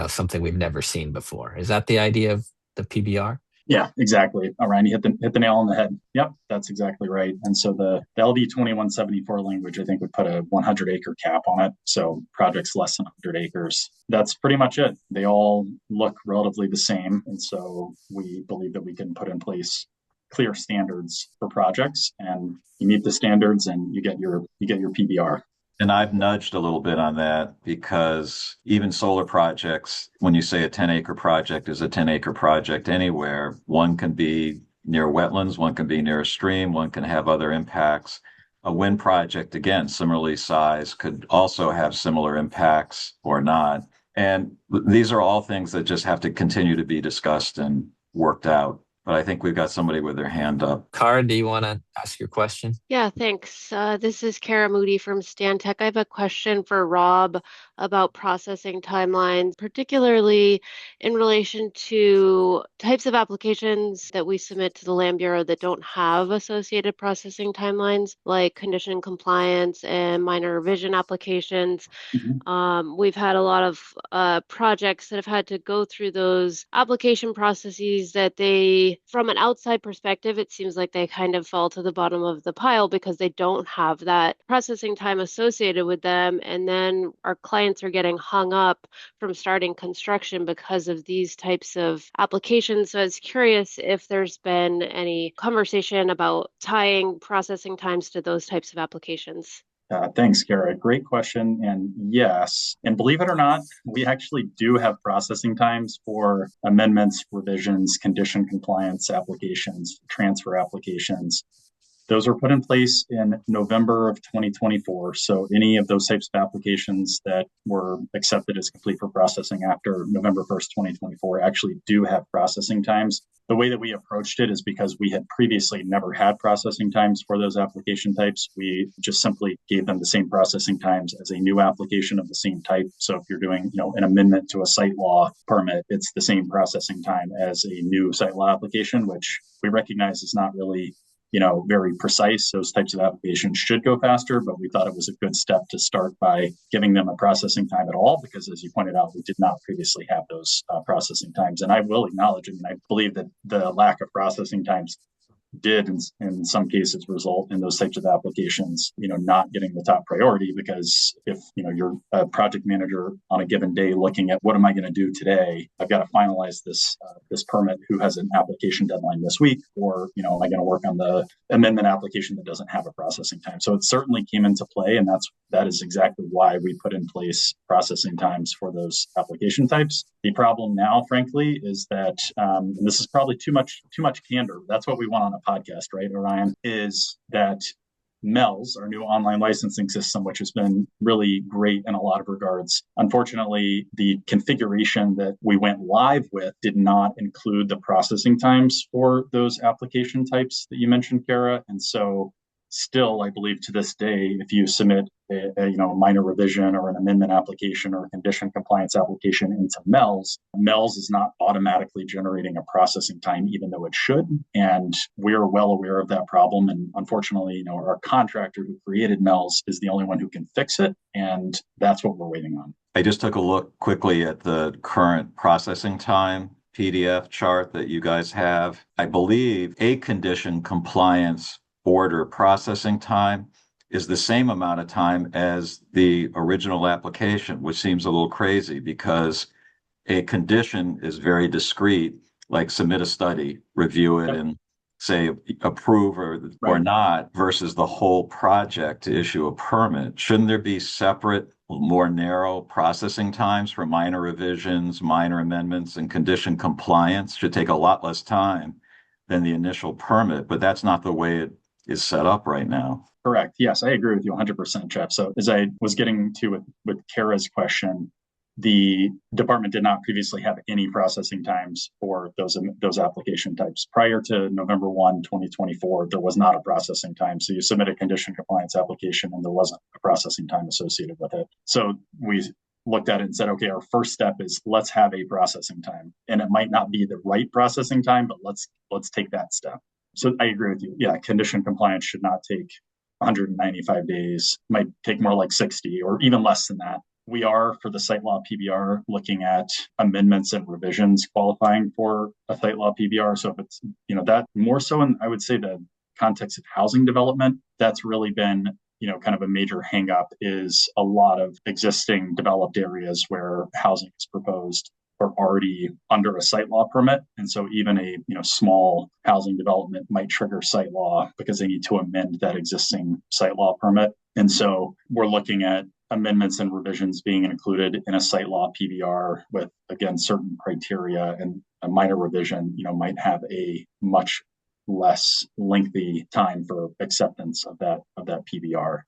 Speaker 6: something we've never seen before. Is that the idea of the PBR?
Speaker 3: Yeah, exactly. Orion, you hit the nail on the head. Yep, that's exactly right. And so the LD 2174 language, I think, would put a 100-acre cap on it. So projects less than 100 acres. That's pretty much it. They all look relatively the same. And so we believe that we can put in place clear standards for projects, and you meet the standards and you get your PBR.
Speaker 2: And I've nudged a little bit on that because even solar projects, when you say a 10-acre project is a 10-acre project anywhere, one can be near wetlands, one can be near a stream, one can have other impacts. A wind project, again, similarly sized, could also have similar impacts or not. And these are all things that just have to continue to be discussed and worked out. But I think we've got somebody with their hand up.
Speaker 6: Kara, do you want to ask your question?
Speaker 8: Yeah, thanks. This is Kara Moody from Stantec. I have a question for Rob about processing timelines, particularly in relation to types of applications that we submit to the Land Bureau that don't have associated processing timelines, like condition compliance and minor revision applications.
Speaker 3: Mm-hmm.
Speaker 8: We've had a lot of projects that have had to go through those application processes that from an outside perspective, it seems like they kind of fall to the bottom of the pile because they don't have that processing time associated with them. And then our clients are getting hung up from starting construction because of these types of applications. So I was curious if there's been any conversation about tying processing times to those types of applications.
Speaker 3: Thanks, Kara. Great question. And yes, and believe it or not, we actually do have processing times for amendments, revisions, condition compliance applications, transfer applications. Those were put in place in November of 2024. So any of those types of applications that were accepted as complete for processing after November 1st, 2024 actually do have processing times. The way that we approached it is because we had previously never had processing times for those application types. We just simply gave them the same processing times as a new application of the same type. So if you're doing, an amendment to a site law permit, it's the same processing time as a new site law application, which we recognize is not really very precise. Those types of applications should go faster, but we thought it was a good step to start by giving them a processing time at all, because as you pointed out, we did not previously have those processing times. And I will acknowledge, I believe that the lack of processing times did in some cases result in those types of applications, not getting the top priority, because if, you're a project manager on a given day looking at what am I going to do today? I've got to finalize this permit who has an application deadline this week, or, am I going to work on the amendment application that doesn't have a processing time? So it certainly came into play, and that is exactly why we put in place processing times for those application types. The problem now, frankly, is that, and this is probably too much candor. That's what we want on a podcast, right, Orion, is that MELS, our new online licensing system, which has been really great in a lot of regards. Unfortunately, the configuration that we went live with did not include the processing times for those application types that you mentioned, Kara. And so still, I believe to this day, if you submit a minor revision or an amendment application or a condition compliance application into MELS is not automatically generating a processing time, even though it should. And we're well aware of that problem. And unfortunately, our contractor who created MELS is the only one who can fix it. And that's what we're waiting on.
Speaker 2: I just took a look quickly at the current processing time PDF chart that you guys have. I believe a condition compliance order processing time is the same amount of time as the original application, which seems a little crazy because a condition is very discrete, like submit a study, review it, and say approve or not, versus the whole project to issue a permit. Shouldn't there be separate, more narrow processing times for minor revisions, minor amendments, and condition compliance? Should take a lot less time than the initial permit, but that's not the way it is set up right now.
Speaker 3: Correct. Yes, I agree with you 100%, Jeff. So as I was getting to with Kara's question, the department did not previously have any processing times for those application types. Prior to November 1, 2024, there was not a processing time. So you submit a condition compliance application and there wasn't a processing time associated with it. So we looked at it and said, okay, our first step is let's have a processing time. And it might not be the right processing time, but let's take that step. So I agree with you. Yeah, condition compliance should not take 195 days, might take more like 60 or even less than that. We are, for the site law PBR, looking at amendments and revisions qualifying for a site law PBR. So if it's, that more so in, I would say, the context of housing development, that's really been, kind of a major hang up is a lot of existing developed areas where housing is proposed are already under a site law permit. And so even a small housing development might trigger site law because they need to amend that existing site law permit. And so we're looking at amendments and revisions being included in a site law PBR with, again, certain criteria, and a minor revision, might have a much less lengthy time for acceptance of that PBR.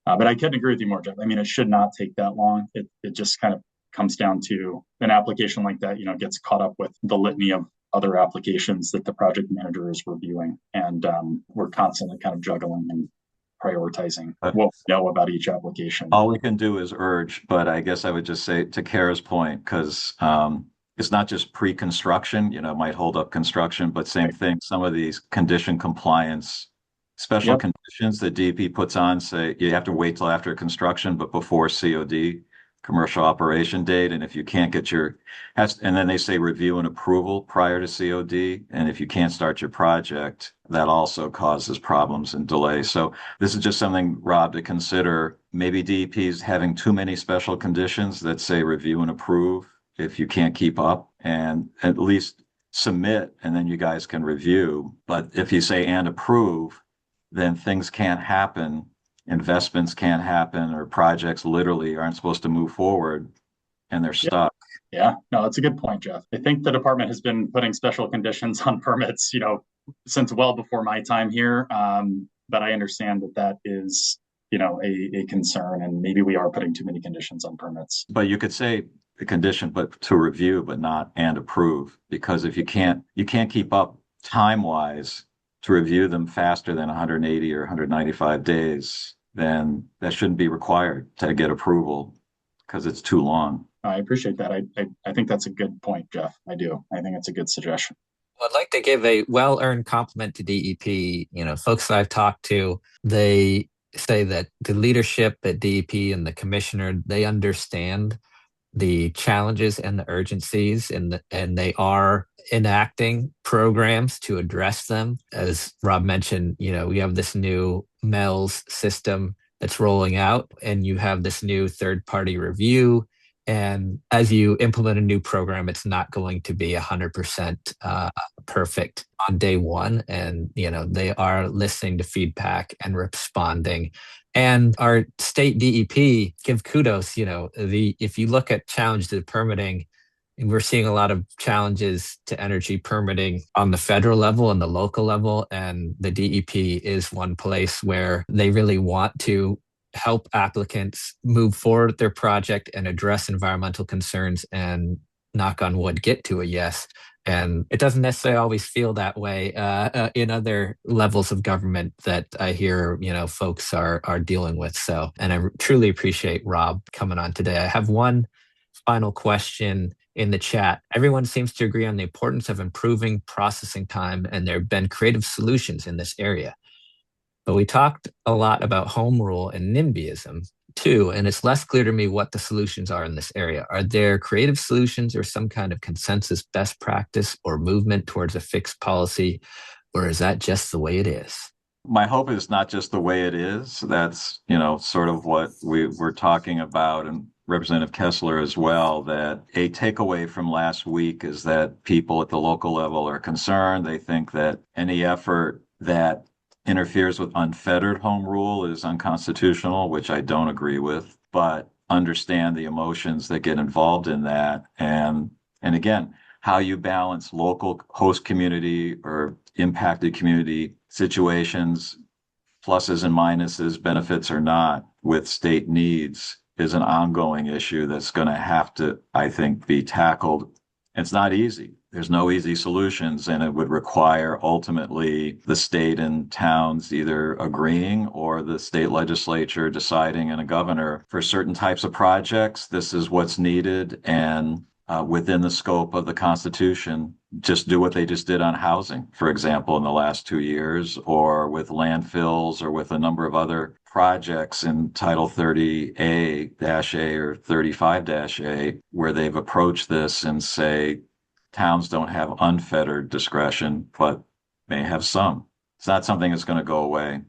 Speaker 3: But I couldn't agree with you more, Jeff. I mean, it should not take that long. It just kind of comes down to an application like that, gets caught up with the litany of other applications that the project manager is reviewing. And we're constantly kind of juggling and prioritizing what we know about each application.
Speaker 2: All we can do is urge, but I guess I would just say to Kara's point, because it's not just pre-construction, might hold up construction, but same thing. Some of these condition compliance special conditions that DP puts on say you have to wait till after construction, but before COD, commercial operation date. And if you can't get and then they say review and approval prior to COD. And if you can't start your project, that also causes problems and delays. So this is just something, Rob, to consider. Maybe DEP is having too many special conditions that say review and approve if you can't keep up, and at least submit, and then you guys can review. But if you say and approve, then things can't happen. Investments can't happen, or projects literally aren't supposed to move forward and they're stuck.
Speaker 3: Yeah, no, that's a good point, Jeff. I think the department has been putting special conditions on permits, since well before my time here. but I understand that that is, a concern, and maybe we are putting too many conditions on permits.
Speaker 2: But you could say a condition, but to review, but not and approve, because if you can't keep up time wise to review them faster than 180 or 195 days, then that shouldn't be required to get approval because it's too long.
Speaker 3: I appreciate that. I think that's a good point, Jeff. I do. I think it's a good suggestion.
Speaker 6: I'd like to give a well-earned compliment to DEP. Folks that I've talked to, they say that the leadership at DEP and the commissioner, they understand the challenges and the urgencies, and they are enacting programs to address them. As Rob mentioned, we have this new MELS system that's rolling out, and you have this new third-party review. And as you implement a new program, it's not going to be 100% perfect on day one. And, they are listening to feedback and responding. And our state DEP, give kudos, if you look at challenge to permitting, and we're seeing a lot of challenges to energy permitting on the federal level and the local level. And the DEP is one place where they really want to help applicants move forward with their project and address environmental concerns and, knock on wood, get to a yes. And it doesn't necessarily always feel that way in other levels of government that I hear, folks are dealing with. So, and I truly appreciate Rob coming on today. I have one final question in the chat. Everyone seems to agree on the importance of improving processing time, and there have been creative solutions in this area. But we talked a lot about home rule and NIMBYism too, and it's less clear to me what the solutions are in this area. Are there creative solutions or some kind of consensus best practice or movement towards a fixed policy, or is that just the way it is?
Speaker 2: My hope is not just the way it is. That's, sort of what we were talking about, and Representative Kessler as well, that a takeaway from last week is that people at the local level are concerned. They think that any effort that interferes with unfettered home rule is unconstitutional, which I don't agree with, but understand the emotions that get involved in that. And again, how you balance local host community or impacted community situations, pluses and minuses, benefits or not, with state needs is an ongoing issue that's going to have to, I think, be tackled. It's not easy. There's no easy solutions, and it would require ultimately the state and towns either agreeing or the state legislature deciding and a governor for certain types of projects. This is what's needed, and within the scope of the Constitution, just do what they just did on housing, for example, in the last 2 years, or with landfills, or with a number of other projects in Title 30A-A or 35-A, where they've approached this and say, towns don't have unfettered discretion, but may have some. It's not something that's going to go away.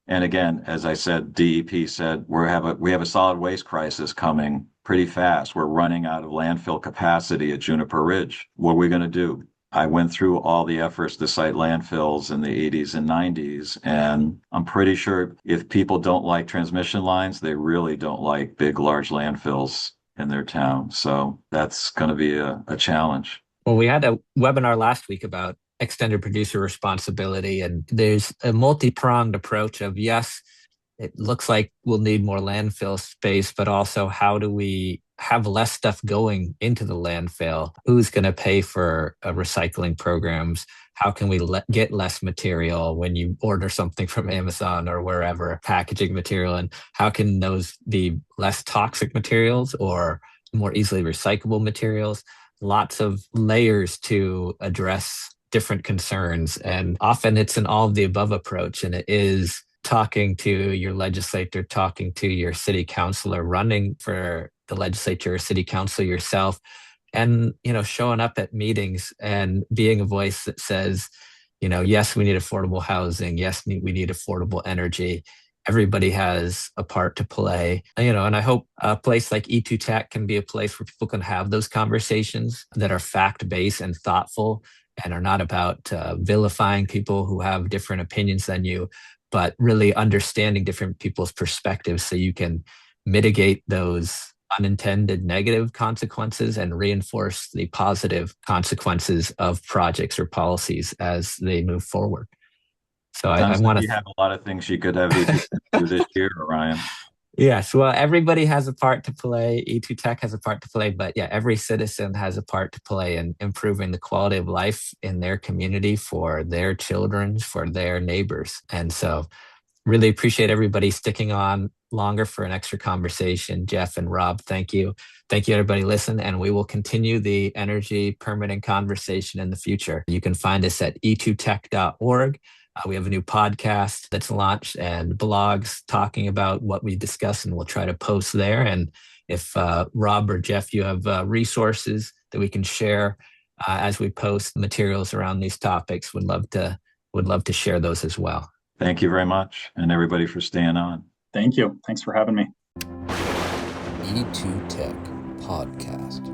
Speaker 2: And again, as I said, DEP said we have a solid waste crisis coming pretty fast. We're running out of landfill capacity at Juniper Ridge. What are we going to do? I went through all the efforts to site landfills in the 80s and 90s, and I'm pretty sure if people don't like transmission lines, they really don't like big, large landfills in their town. So that's going to be a challenge.
Speaker 6: Well, we had a webinar last week about extended producer responsibility, and there's a multi-pronged approach of, yes, it looks like we'll need more landfill space, but also how do we have less stuff going into the landfill? Who's going to pay for recycling programs? How can we get less material when you order something from Amazon or wherever, packaging material? And how can those be less toxic materials or more easily recyclable materials? Lots of layers to address different concerns. And often it's an all of the above approach. And it is talking to your legislator, talking to your city councilor, running for the legislature or city council yourself, and, showing up at meetings and being a voice that says, yes, we need affordable housing. Yes, we need affordable energy. Everybody has a part to play, and I hope a place like E2 Tech can be a place where people can have those conversations that are fact-based and thoughtful and are not about vilifying people who have different opinions than you, but really understanding different people's perspectives so you can mitigate those unintended negative consequences and reinforce the positive consequences of projects or policies as they move forward. So I
Speaker 2: Sounds
Speaker 6: want
Speaker 2: like
Speaker 6: to.
Speaker 2: you have a lot of things you could have E2 do this year, Orion.
Speaker 6: Yes, well, everybody has a part to play. E2 Tech has a part to play, but yeah, every citizen has a part to play in improving the quality of life in their community for their children, for their neighbors. And so really appreciate everybody sticking on longer for an extra conversation. Jeff and Rob, thank you. Thank you, everybody. Listen, and we will continue the energy permitting conversation in the future. You can find us at e2tech.org. We have a new podcast that's launched and blogs talking about what we discuss, and we'll try to post there. And if Rob or Jeff, you have resources that we can share as we post materials around these topics, would love to share those as well.
Speaker 2: Thank you very much, and everybody for staying on.
Speaker 3: Thank you. Thanks for having me.
Speaker 1: E2 Tech Podcast.